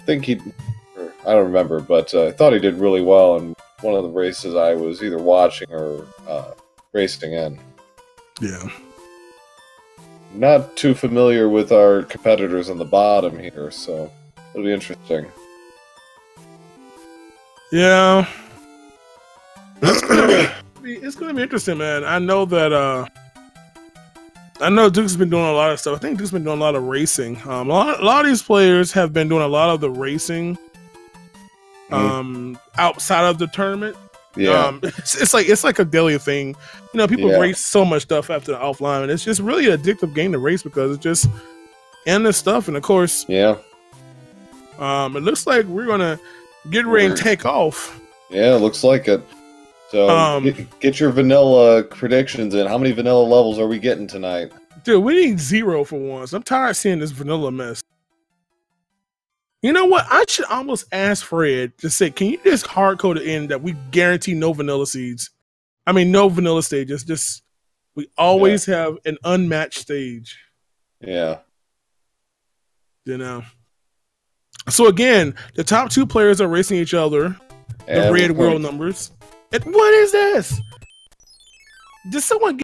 Speaker 4: think I don't remember, but I thought he did really well in one of the races I was either watching or racing in.
Speaker 1: Yeah.
Speaker 4: Not too familiar with our competitors on the bottom here, so it'll be interesting.
Speaker 1: Yeah. It's gonna be interesting, man. I know that Duke's been doing a lot of stuff. I think Duke's been doing a lot of racing. A lot of these players have been doing a lot of the racing outside of the tournament.
Speaker 4: Yeah.
Speaker 1: It's like a daily thing. You know, people race so much stuff after the offline, and it's just really an addictive game to race because it's just endless stuff. And of course, it looks like we're gonna get ready and take off.
Speaker 4: Yeah, it looks like it. So get your vanilla predictions in. How many vanilla levels are we getting tonight?
Speaker 1: Dude, we need 0 for once. I'm tired of seeing this vanilla mess. You know what? I should almost ask Fred to say, can you just hard code it in that we guarantee no vanilla seeds? I mean, no vanilla stages. Just we always have an unmatched stage.
Speaker 4: Yeah.
Speaker 1: You know. So again, the top 2 players are racing each other. The red world numbers. What is this? Did someone